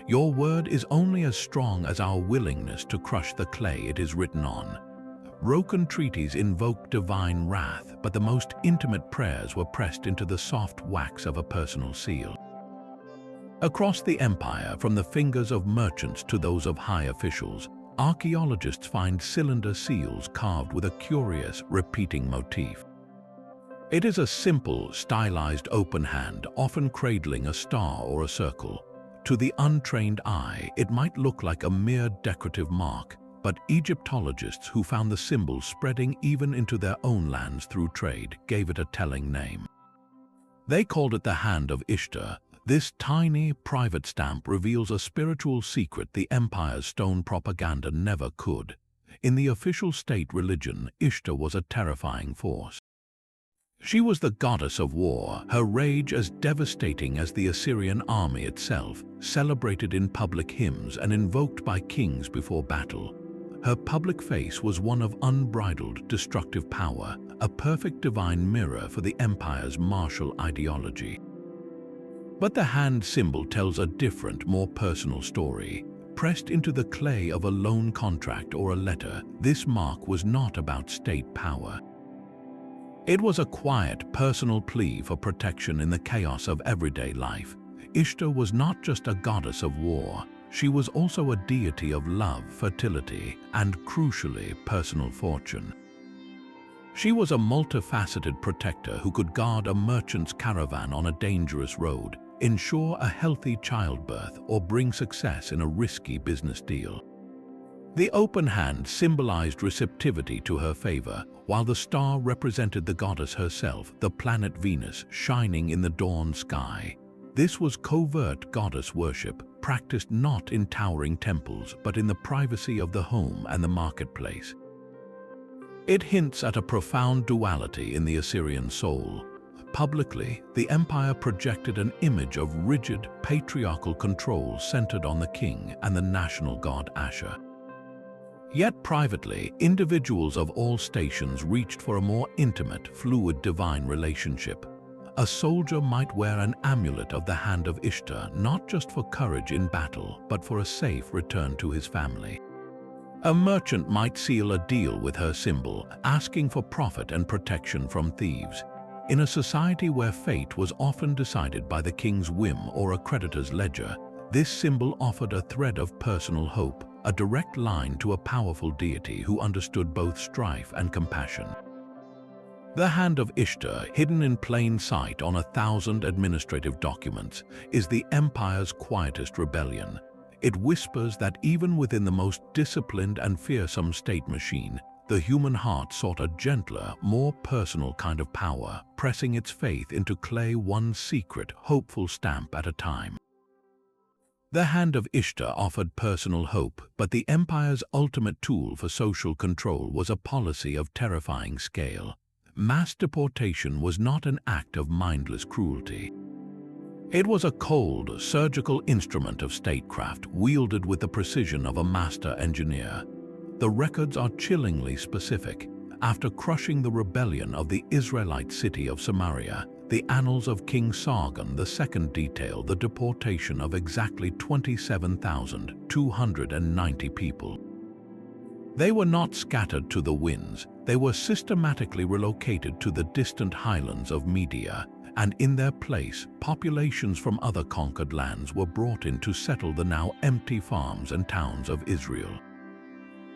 Your word is only as strong as our willingness to crush the clay it is written on. Broken treaties invoked divine wrath, but the most intimate prayers were pressed into the soft wax of a personal seal. Across the empire, from the fingers of merchants to those of high officials, archaeologists find cylinder seals carved with a curious, repeating motif. It is a simple, stylized open hand, often cradling a star or a circle. To the untrained eye, it might look like a mere decorative mark, but Egyptologists who found the symbol spreading even into their own lands through trade gave it a telling name. They called it the Hand of Ishtar. This tiny, private stamp reveals a spiritual secret the empire's stone propaganda never could. In the official state religion, Ishtar was a terrifying force. She was the goddess of war, her rage as devastating as the Assyrian army itself, celebrated in public hymns and invoked by kings before battle. Her public face was one of unbridled, destructive power, a perfect divine mirror for the empire's martial ideology. But the hand symbol tells a different, more personal story. Pressed into the clay of a loan contract or a letter, this mark was not about state power. It was a quiet, personal plea for protection in the chaos of everyday life. Ishtar was not just a goddess of war, she was also a deity of love, fertility, and, crucially, personal fortune. She was a multifaceted protector who could guard a merchant's caravan on a dangerous road, ensure a healthy childbirth, or bring success in a risky business deal. The open hand symbolized receptivity to her favor, while the star represented the goddess herself, the planet Venus, shining in the dawn sky. This was covert goddess worship, practiced not in towering temples, but in the privacy of the home and the marketplace. It hints at a profound duality in the Assyrian soul. Publicly, the empire projected an image of rigid, patriarchal control centered on the king and the national god Ashur. Yet privately, individuals of all stations reached for a more intimate, fluid divine relationship. A soldier might wear an amulet of the Hand of Ishtar not just for courage in battle, but for a safe return to his family. A merchant might seal a deal with her symbol, asking for profit and protection from thieves. In a society where fate was often decided by the king's whim or a creditor's ledger, this symbol offered a thread of personal hope, a direct line to a powerful deity who understood both strife and compassion. The Hand of Ishtar, hidden in plain sight on 1,000 administrative documents, is the empire's quietest rebellion. It whispers that even within the most disciplined and fearsome state machine, the human heart sought a gentler, more personal kind of power, pressing its faith into clay one secret, hopeful stamp at a time. The Hand of Ishtar offered personal hope, but the empire's ultimate tool for social control was a policy of terrifying scale. Mass deportation was not an act of mindless cruelty. It was a cold, surgical instrument of statecraft wielded with the precision of a master engineer. The records are chillingly specific. After crushing the rebellion of the Israelite city of Samaria, the annals of King Sargon II detail the deportation of exactly 27,290 people. They were not scattered to the winds, they were systematically relocated to the distant highlands of Media, and in their place, populations from other conquered lands were brought in to settle the now empty farms and towns of Israel.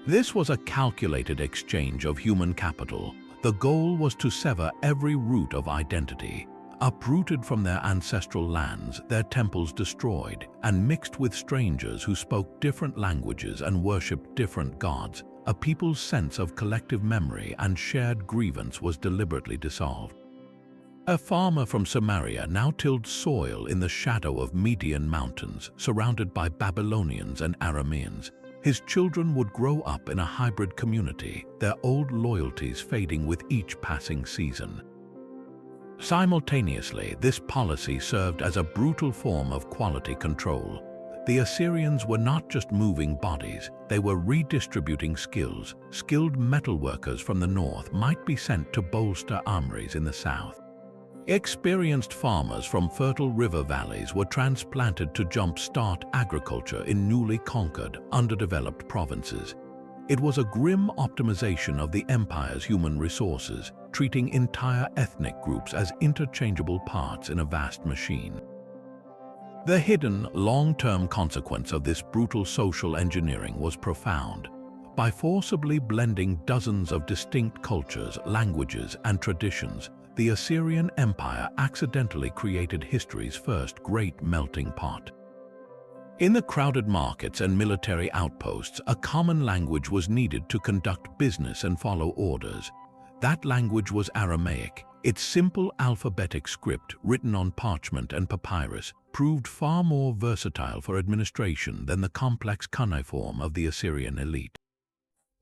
This was a calculated exchange of human capital. The goal was to sever every root of identity. Uprooted from their ancestral lands, their temples destroyed, and mixed with strangers who spoke different languages and worshipped different gods, a people's sense of collective memory and shared grievance was deliberately dissolved. A farmer from Samaria now tilled soil in the shadow of Median mountains, surrounded by Babylonians and Arameans. His children would grow up in a hybrid community, their old loyalties fading with each passing season. Simultaneously, this policy served as a brutal form of quality control. The Assyrians were not just moving bodies, they were redistributing skills. Skilled metalworkers from the north might be sent to bolster armories in the south. Experienced farmers from fertile river valleys were transplanted to jumpstart agriculture in newly conquered, underdeveloped provinces. It was a grim optimization of the empire's human resources, treating entire ethnic groups as interchangeable parts in a vast machine. The hidden, long-term consequence of this brutal social engineering was profound. By forcibly blending dozens of distinct cultures, languages, and traditions, the Assyrian Empire accidentally created history's first great melting pot. In the crowded markets and military outposts, a common language was needed to conduct business and follow orders. That language was Aramaic. Its simple alphabetic script, written on parchment and papyrus, proved far more versatile for administration than the complex cuneiform of the Assyrian elite.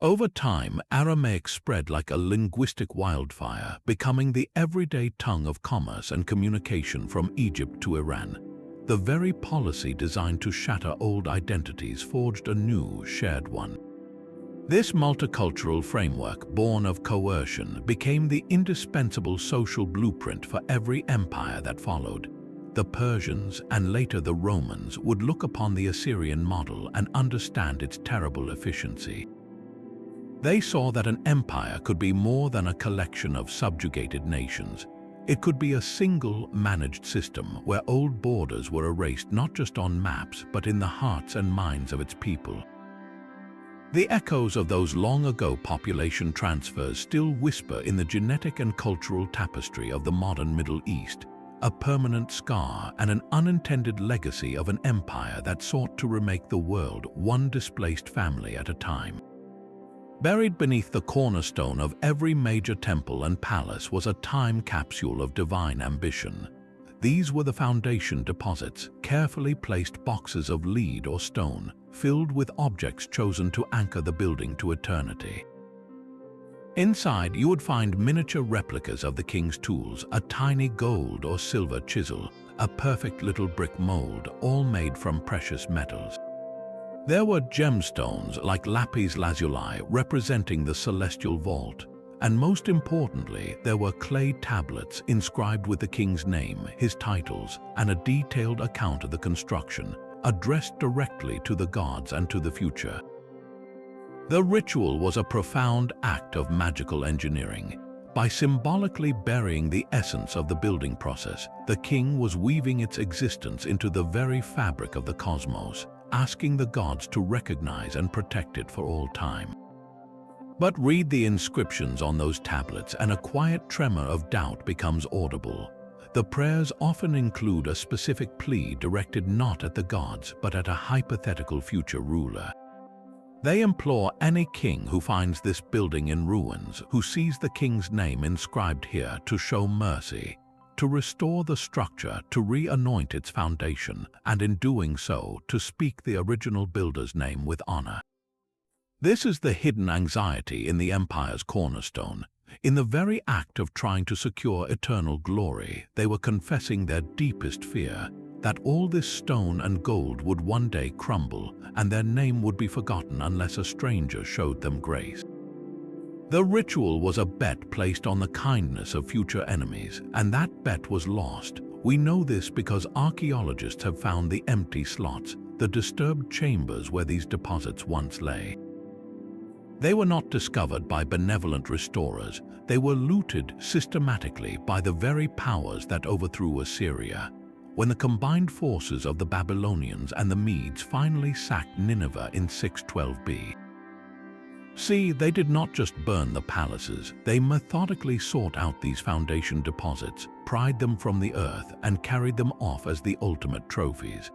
Over time, Aramaic spread like a linguistic wildfire, becoming the everyday tongue of commerce and communication from Egypt to Iran. The very policy designed to shatter old identities forged a new, shared one. This multicultural framework, born of coercion, became the indispensable social blueprint for every empire that followed. The Persians, and later the Romans, would look upon the Assyrian model and understand its terrible efficiency. They saw that an empire could be more than a collection of subjugated nations. It could be a single, managed system where old borders were erased not just on maps, but in the hearts and minds of its people. The echoes of those long-ago population transfers still whisper in the genetic and cultural tapestry of the modern Middle East, a permanent scar and an unintended legacy of an empire that sought to remake the world one displaced family at a time. Buried beneath the cornerstone of every major temple and palace was a time capsule of divine ambition. These were the foundation deposits, carefully placed boxes of lead or stone, filled with objects chosen to anchor the building to eternity. Inside, you would find miniature replicas of the king's tools, a tiny gold or silver chisel, a perfect little brick mold, all made from precious metals. There were gemstones like lapis lazuli representing the celestial vault, and most importantly, there were clay tablets inscribed with the king's name, his titles, and a detailed account of the construction, addressed directly to the gods and to the future. The ritual was a profound act of magical engineering. By symbolically burying the essence of the building process, the king was weaving its existence into the very fabric of the cosmos, asking the gods to recognize and protect it for all time. But read the inscriptions on those tablets and a quiet tremor of doubt becomes audible. The prayers often include a specific plea directed not at the gods but at a hypothetical future ruler. They implore any king who finds this building in ruins, who sees the king's name inscribed here, to show mercy, to restore the structure, to re-anoint its foundation, and in doing so, to speak the original builder's name with honor. This is the hidden anxiety in the empire's cornerstone. In the very act of trying to secure eternal glory, they were confessing their deepest fear, that all this stone and gold would one day crumble, and their name would be forgotten unless a stranger showed them grace. The ritual was a bet placed on the kindness of future enemies, and that bet was lost. We know this because archaeologists have found the empty slots, the disturbed chambers where these deposits once lay. They were not discovered by benevolent restorers. They were looted systematically by the very powers that overthrew Assyria. When the combined forces of the Babylonians and the Medes finally sacked Nineveh in 612 B. See, they did not just burn the palaces, they methodically sought out these foundation deposits, pried them from the earth, and carried them off as the ultimate trophies.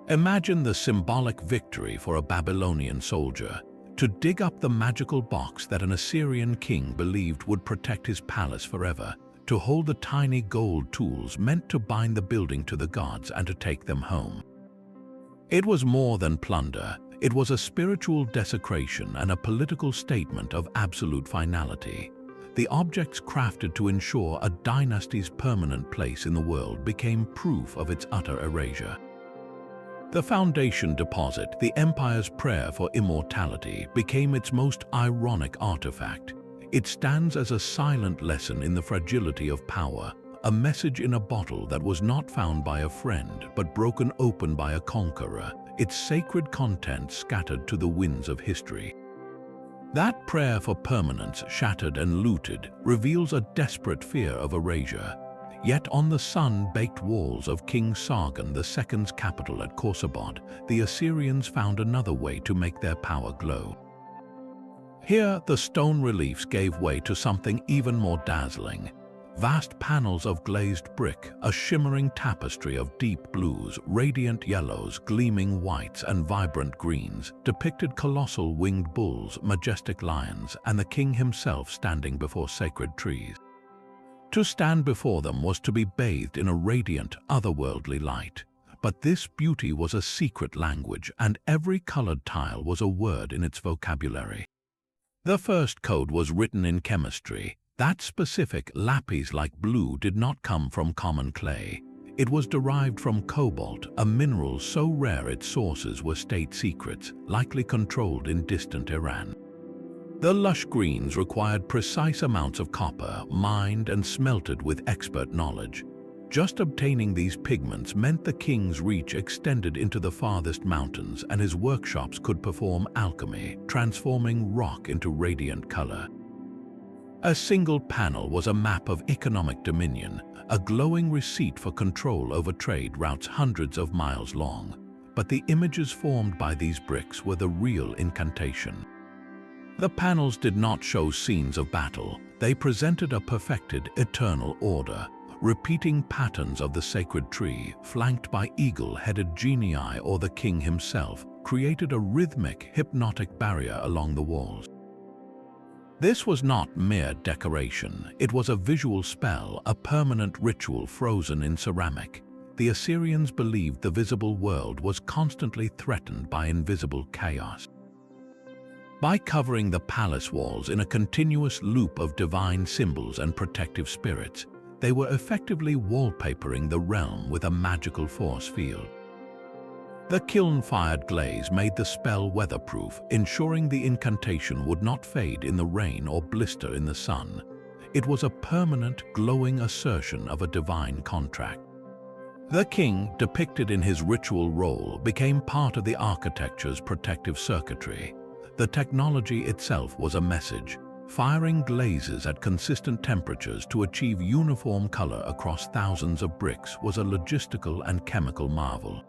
Imagine the symbolic victory for a Babylonian soldier, to dig up the magical box that an Assyrian king believed would protect his palace forever, to hold the tiny gold tools meant to bind the building to the gods and to take them home. It was more than plunder. It was a spiritual desecration and a political statement of absolute finality. The objects crafted to ensure a dynasty's permanent place in the world became proof of its utter erasure. The foundation deposit, the empire's prayer for immortality, became its most ironic artifact. It stands as a silent lesson in the fragility of power, a message in a bottle that was not found by a friend but broken open by a conqueror, its sacred contents scattered to the winds of history. That prayer for permanence, shattered and looted, reveals a desperate fear of erasure. Yet on the sun-baked walls of King Sargon II's capital at Khorsabad, the Assyrians found another way to make their power glow. Here, the stone reliefs gave way to something even more dazzling. Vast panels of glazed brick, a shimmering tapestry of deep blues, radiant yellows, gleaming whites, and vibrant greens, depicted colossal winged bulls, majestic lions, and the king himself standing before sacred trees. To stand before them was to be bathed in a radiant, otherworldly light. But this beauty was a secret language, and every colored tile was a word in its vocabulary. The first code was written in chemistry. That specific lapis-like blue did not come from common clay. It was derived from cobalt, a mineral so rare its sources were state secrets, likely controlled in distant Iran. The lush greens required precise amounts of copper, mined and smelted with expert knowledge. Just obtaining these pigments meant the king's reach extended into the farthest mountains, and his workshops could perform alchemy, transforming rock into radiant color. A single panel was a map of economic dominion, a glowing receipt for control over trade routes hundreds of miles long. But the images formed by these bricks were the real incantation. The panels did not show scenes of battle. They presented a perfected, eternal order, repeating patterns of the sacred tree, flanked by eagle-headed genii or the king himself, created a rhythmic, hypnotic barrier along the walls. This was not mere decoration. It was a visual spell, a permanent ritual frozen in ceramic. The Assyrians believed the visible world was constantly threatened by invisible chaos. By covering the palace walls in a continuous loop of divine symbols and protective spirits, they were effectively wallpapering the realm with a magical force field. The kiln-fired glaze made the spell weatherproof, ensuring the incantation would not fade in the rain or blister in the sun. It was a permanent, glowing assertion of a divine contract. The king, depicted in his ritual role, became part of the architecture's protective circuitry. The technology itself was a message. Firing glazes at consistent temperatures to achieve uniform color across thousands of bricks was a logistical and chemical marvel.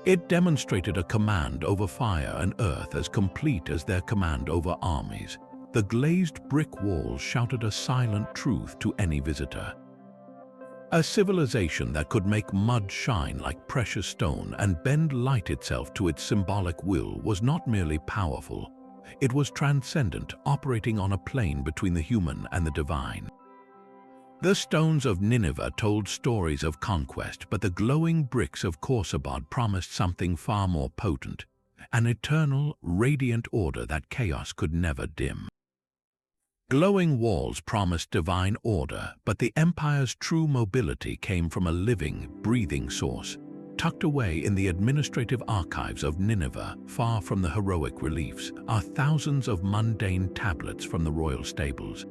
It demonstrated a command over fire and earth as complete as their command over armies. The glazed brick walls shouted a silent truth to any visitor. A civilization that could make mud shine like precious stone and bend light itself to its symbolic will was not merely powerful. It was transcendent, operating on a plane between the human and the divine. The stones of Nineveh told stories of conquest, but the glowing bricks of Khorsabad promised something far more potent, an eternal, radiant order that chaos could never dim. Glowing walls promised divine order, but the empire's true mobility came from a living, breathing source. Tucked away in the administrative archives of Nineveh, far from the heroic reliefs, are thousands of mundane tablets from the royal stables.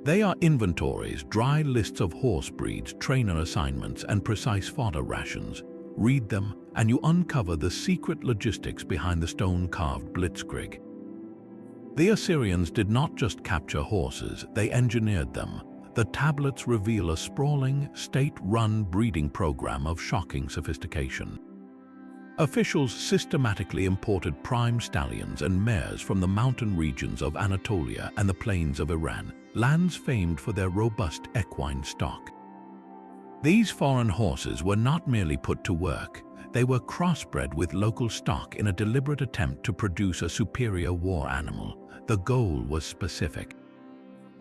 They are inventories, dry lists of horse breeds, trainer assignments, and precise fodder rations. Read them, and you uncover the secret logistics behind the stone-carved blitzkrieg. The Assyrians did not just capture horses, they engineered them. The tablets reveal a sprawling, state-run breeding program of shocking sophistication. Officials systematically imported prime stallions and mares from the mountain regions of Anatolia and the plains of Iran, lands famed for their robust equine stock. These foreign horses were not merely put to work, they were crossbred with local stock in a deliberate attempt to produce a superior war animal. The goal was specific.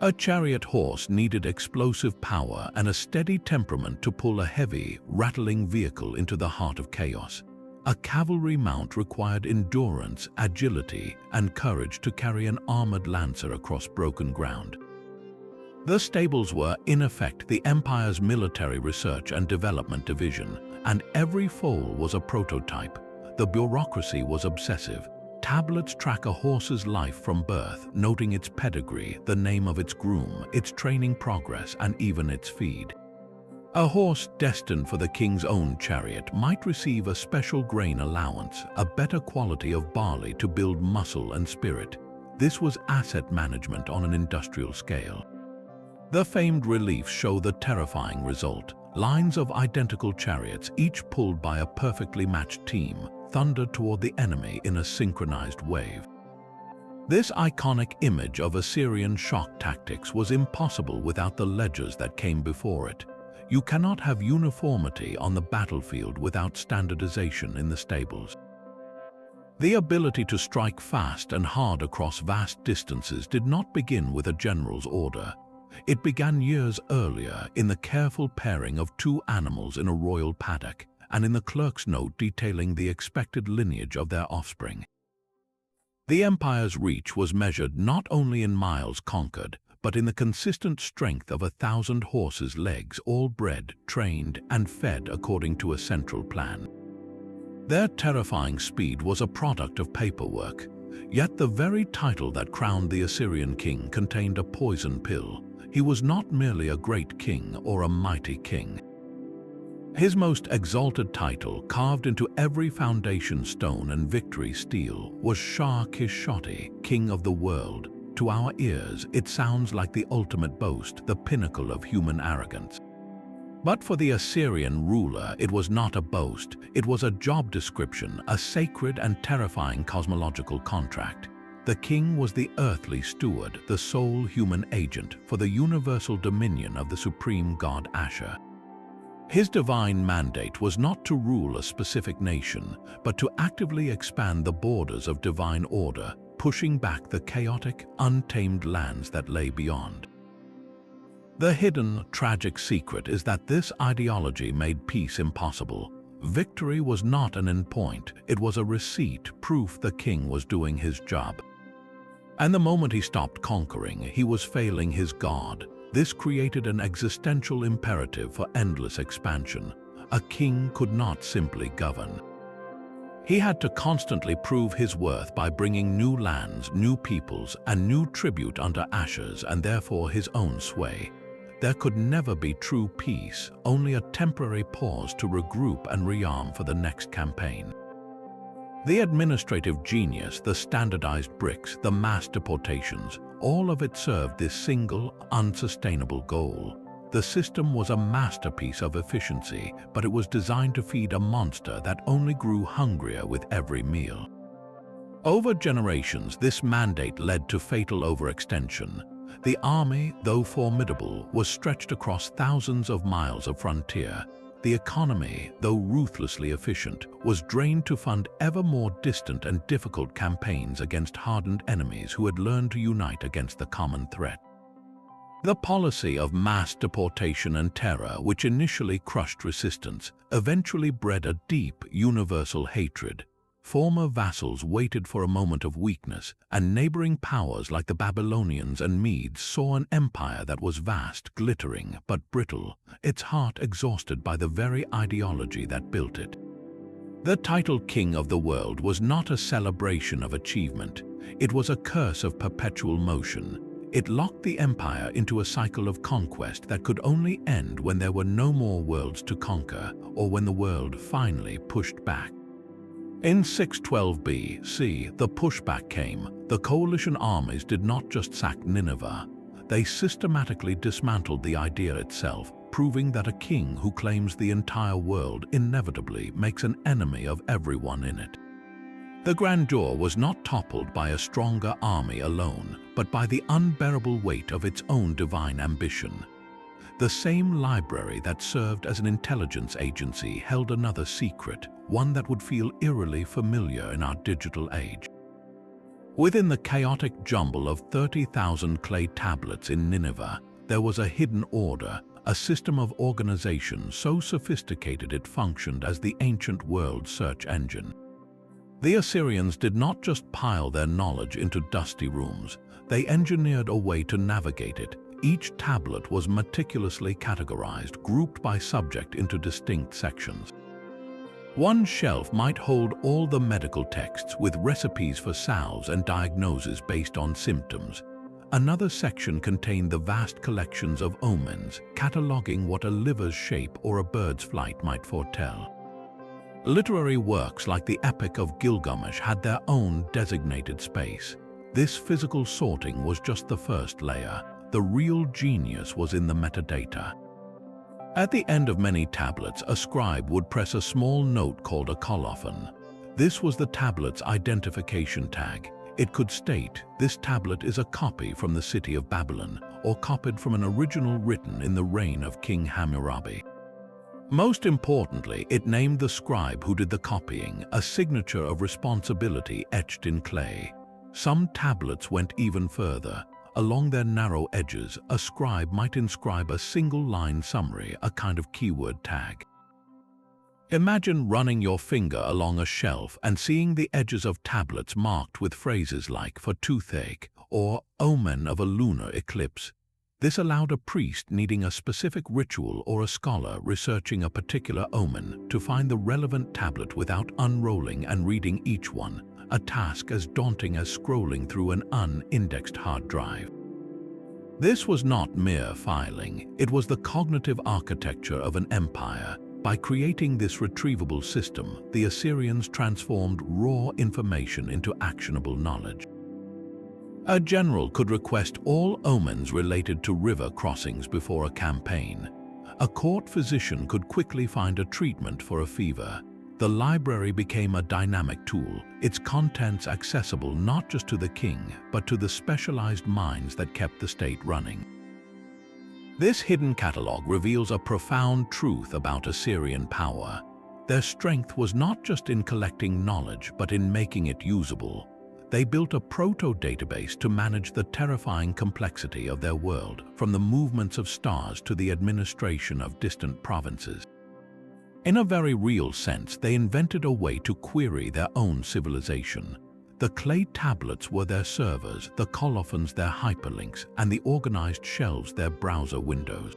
A chariot horse needed explosive power and a steady temperament to pull a heavy, rattling vehicle into the heart of chaos. A cavalry mount required endurance, agility, and courage to carry an armored lancer across broken ground. The stables were, in effect, the empire's military research and development division, and every foal was a prototype. The bureaucracy was obsessive. Tablets track a horse's life from birth, noting its pedigree, the name of its groom, its training progress, and even its feed. A horse destined for the king's own chariot might receive a special grain allowance, a better quality of barley to build muscle and spirit. This was asset management on an industrial scale. The famed reliefs show the terrifying result. Lines of identical chariots, each pulled by a perfectly matched team, thundered toward the enemy in a synchronized wave. This iconic image of Assyrian shock tactics was impossible without the ledgers that came before it. You cannot have uniformity on the battlefield without standardization in the stables. The ability to strike fast and hard across vast distances did not begin with a general's order. It began years earlier in the careful pairing of two animals in a royal paddock and in the clerk's note detailing the expected lineage of their offspring. The empire's reach was measured not only in miles conquered, but in the consistent strength of 1,000 horses' legs, all bred, trained, and fed according to a central plan. Their terrifying speed was a product of paperwork, yet the very title that crowned the Assyrian king contained a poison pill. He was not merely a great king or a mighty king. His most exalted title, carved into every foundation stone and victory steel, was Shah Kishoti, King of the World. To our ears, it sounds like the ultimate boast, the pinnacle of human arrogance. But for the Assyrian ruler, it was not a boast. It was a job description, a sacred and terrifying cosmological contract. The king was the earthly steward, the sole human agent for the universal dominion of the supreme god Ashur. His divine mandate was not to rule a specific nation, but to actively expand the borders of divine order, pushing back the chaotic, untamed lands that lay beyond. The hidden, tragic secret is that this ideology made peace impossible. Victory was not an endpoint, it was a receipt, proof the king was doing his job. And the moment he stopped conquering, he was failing his god. This created an existential imperative for endless expansion. A king could not simply govern. He had to constantly prove his worth by bringing new lands, new peoples, and new tribute under Ashur's and therefore his own sway. There could never be true peace, only a temporary pause to regroup and rearm for the next campaign. The administrative genius, the standardized bricks, the mass deportations, all of it served this single, unsustainable goal. The system was a masterpiece of efficiency, but it was designed to feed a monster that only grew hungrier with every meal. Over generations, this mandate led to fatal overextension. The army, though formidable, was stretched across thousands of miles of frontier. The economy, though ruthlessly efficient, was drained to fund ever more distant and difficult campaigns against hardened enemies who had learned to unite against the common threat. The policy of mass deportation and terror, which initially crushed resistance, eventually bred a deep, universal hatred. Former vassals waited for a moment of weakness, and neighboring powers like the Babylonians and Medes saw an empire that was vast, glittering, but brittle, its heart exhausted by the very ideology that built it. The title King of the World was not a celebration of achievement. It was a curse of perpetual motion. It locked the empire into a cycle of conquest that could only end when there were no more worlds to conquer, or when the world finally pushed back. In 612 BC, the pushback came. The coalition armies did not just sack Nineveh. They systematically dismantled the idea itself, proving that a king who claims the entire world inevitably makes an enemy of everyone in it. The grandeur was not toppled by a stronger army alone, but by the unbearable weight of its own divine ambition. The same library that served as an intelligence agency held another secret, one that would feel eerily familiar in our digital age. Within the chaotic jumble of 30,000 clay tablets in Nineveh, there was a hidden order, a system of organization so sophisticated it functioned as the ancient world search engine. The Assyrians did not just pile their knowledge into dusty rooms, they engineered a way to navigate it. Each tablet was meticulously categorized, grouped by subject into distinct sections. One shelf might hold all the medical texts with recipes for salves and diagnoses based on symptoms. Another section contained the vast collections of omens, cataloging what a liver's shape or a bird's flight might foretell. Literary works like the Epic of Gilgamesh had their own designated space. This physical sorting was just the first layer. The real genius was in the metadata. At the end of many tablets, a scribe would press a small note called a colophon. This was the tablet's identification tag. It could state, "This tablet is a copy from the city of Babylon," or copied from an original written in the reign of King Hammurabi. Most importantly, it named the scribe who did the copying, a signature of responsibility etched in clay. Some tablets went even further. Along their narrow edges, a scribe might inscribe a single-line summary, a kind of keyword tag. Imagine running your finger along a shelf and seeing the edges of tablets marked with phrases like "for toothache" or "omen of a lunar eclipse." This allowed a priest needing a specific ritual or a scholar researching a particular omen to find the relevant tablet without unrolling and reading each one, a task as daunting as scrolling through an unindexed hard drive. This was not mere filing, it was the cognitive architecture of an empire. By creating this retrievable system, the Assyrians transformed raw information into actionable knowledge. A general could request all omens related to river crossings before a campaign. A court physician could quickly find a treatment for a fever. The library became a dynamic tool, its contents accessible not just to the king, but to the specialized minds that kept the state running. This hidden catalog reveals a profound truth about Assyrian power. Their strength was not just in collecting knowledge, but in making it usable. They built a proto-database to manage the terrifying complexity of their world, from the movements of stars to the administration of distant provinces. In a very real sense, they invented a way to query their own civilization. The clay tablets were their servers, the colophons their hyperlinks, and the organized shelves their browser windows.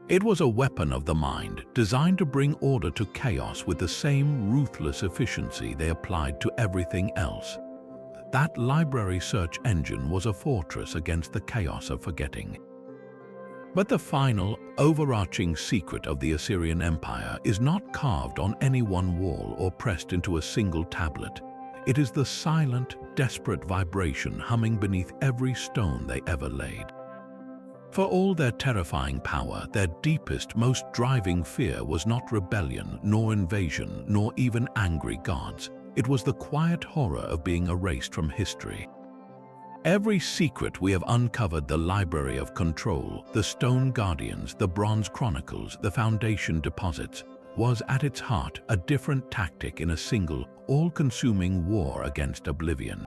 It was a weapon of the mind, designed to bring order to chaos with the same ruthless efficiency they applied to everything else. That library search engine was a fortress against the chaos of forgetting. But the final, overarching secret of the Assyrian Empire is not carved on any one wall or pressed into a single tablet. It is the silent, desperate vibration humming beneath every stone they ever laid. For all their terrifying power, their deepest, most driving fear was not rebellion, nor invasion, nor even angry gods. It was the quiet horror of being erased from history. Every secret we have uncovered, the Library of Control, the Stone Guardians, the Bronze Chronicles, the Foundation Deposits, was at its heart a different tactic in a single, all-consuming war against oblivion.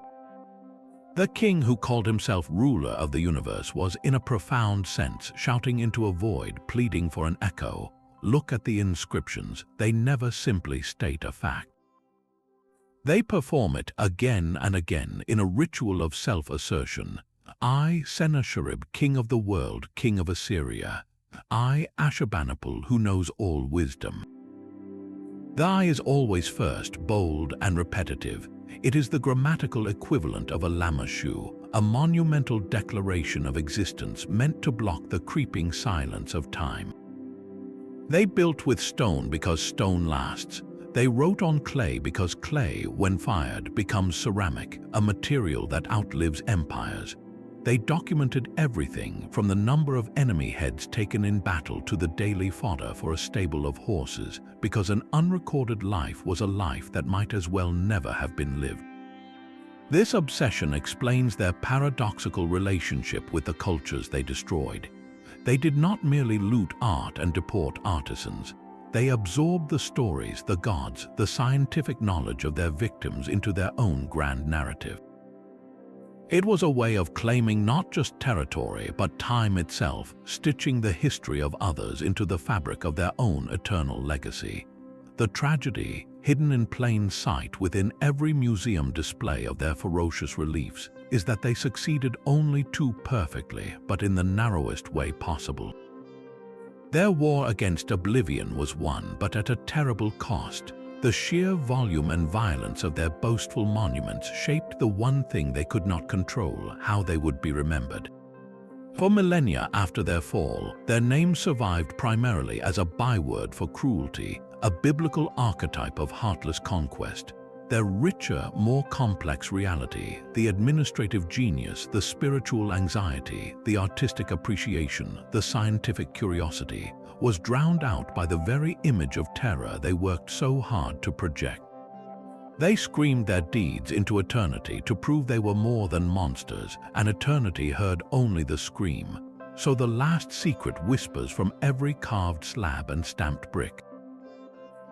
The king who called himself ruler of the universe was, in a profound sense, shouting into a void, pleading for an echo. Look at the inscriptions, they never simply state a fact. They perform it again and again in a ritual of self-assertion. I, Sennacherib, king of the world, king of Assyria. I, Ashurbanipal, who knows all wisdom. The I is always first, bold and repetitive. It is the grammatical equivalent of a lamashu, a monumental declaration of existence meant to block the creeping silence of time. They built with stone because stone lasts. They wrote on clay because clay, when fired, becomes ceramic, a material that outlives empires. They documented everything from the number of enemy heads taken in battle to the daily fodder for a stable of horses, because an unrecorded life was a life that might as well never have been lived. This obsession explains their paradoxical relationship with the cultures they destroyed. They did not merely loot art and deport artisans. They absorbed the stories, the gods, the scientific knowledge of their victims into their own grand narrative. It was a way of claiming not just territory, but time itself, stitching the history of others into the fabric of their own eternal legacy. The tragedy, hidden in plain sight within every museum display of their ferocious reliefs, is that they succeeded only too perfectly, but in the narrowest way possible. Their war against oblivion was won, but at a terrible cost. The sheer volume and violence of their boastful monuments shaped the one thing they could not control: how they would be remembered. For millennia after their fall, their name survived primarily as a byword for cruelty, a biblical archetype of heartless conquest. Their richer, more complex reality, the administrative genius, the spiritual anxiety, the artistic appreciation, the scientific curiosity, was drowned out by the very image of terror they worked so hard to project. They screamed their deeds into eternity to prove they were more than monsters, and eternity heard only the scream. So the last secret whispers from every carved slab and stamped brick.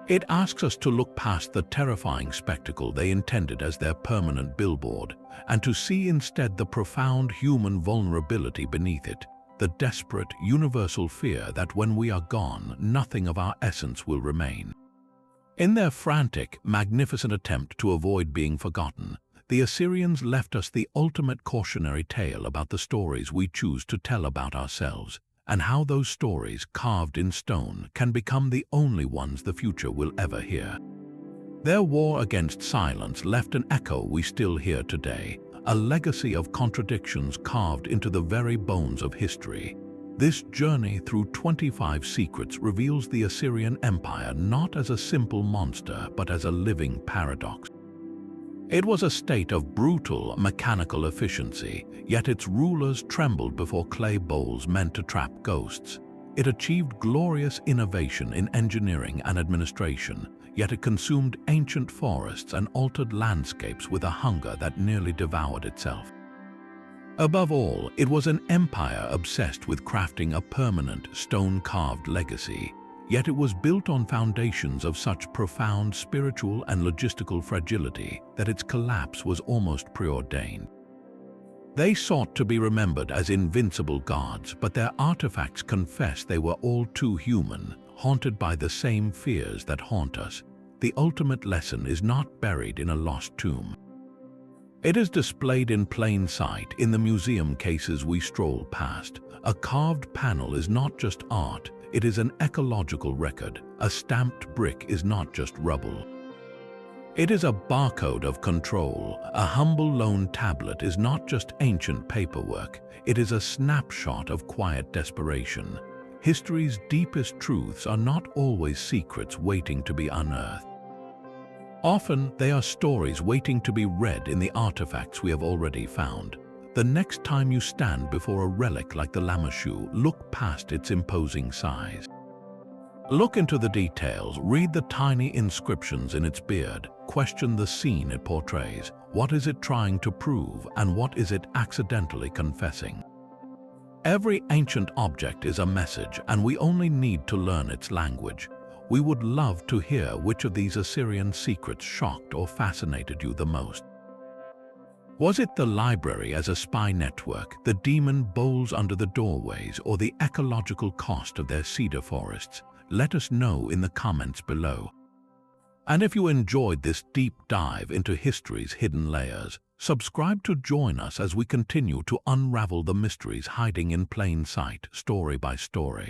It asks us to look past the terrifying spectacle they intended as their permanent billboard, and to see instead the profound human vulnerability beneath it, the desperate, universal fear that when we are gone, nothing of our essence will remain. In their frantic, magnificent attempt to avoid being forgotten, the Assyrians left us the ultimate cautionary tale about the stories we choose to tell about ourselves, and how those stories, carved in stone, can become the only ones the future will ever hear. Their war against silence left an echo we still hear today, a legacy of contradictions carved into the very bones of history. This journey through 25 secrets reveals the Assyrian Empire not as a simple monster, but as a living paradox. It was a state of brutal, mechanical efficiency, yet its rulers trembled before clay bowls meant to trap ghosts. It achieved glorious innovation in engineering and administration, yet it consumed ancient forests and altered landscapes with a hunger that nearly devoured itself. Above all, it was an empire obsessed with crafting a permanent, stone-carved legacy, yet it was built on foundations of such profound spiritual and logistical fragility that its collapse was almost preordained. They sought to be remembered as invincible gods, but their artifacts confess they were all too human, haunted by the same fears that haunt us. The ultimate lesson is not buried in a lost tomb. It is displayed in plain sight in the museum cases we stroll past. A carved panel is not just art, it is an ecological record. A stamped brick is not just rubble. It is a barcode of control. A humble lone tablet is not just ancient paperwork, it is a snapshot of quiet desperation. History's deepest truths are not always secrets waiting to be unearthed. Often, they are stories waiting to be read in the artifacts we have already found. The next time you stand before a relic like the lamashu, look past its imposing size. Look into the details, read the tiny inscriptions in its beard, question the scene it portrays. What is it trying to prove, and what is it accidentally confessing? Every ancient object is a message, and we only need to learn its language. We would love to hear which of these Assyrian secrets shocked or fascinated you the most. Was it the library as a spy network, the demon bowls under the doorways, or the ecological cost of their cedar forests? Let us know in the comments below. And if you enjoyed this deep dive into history's hidden layers, subscribe to join us as we continue to unravel the mysteries hiding in plain sight, story by story.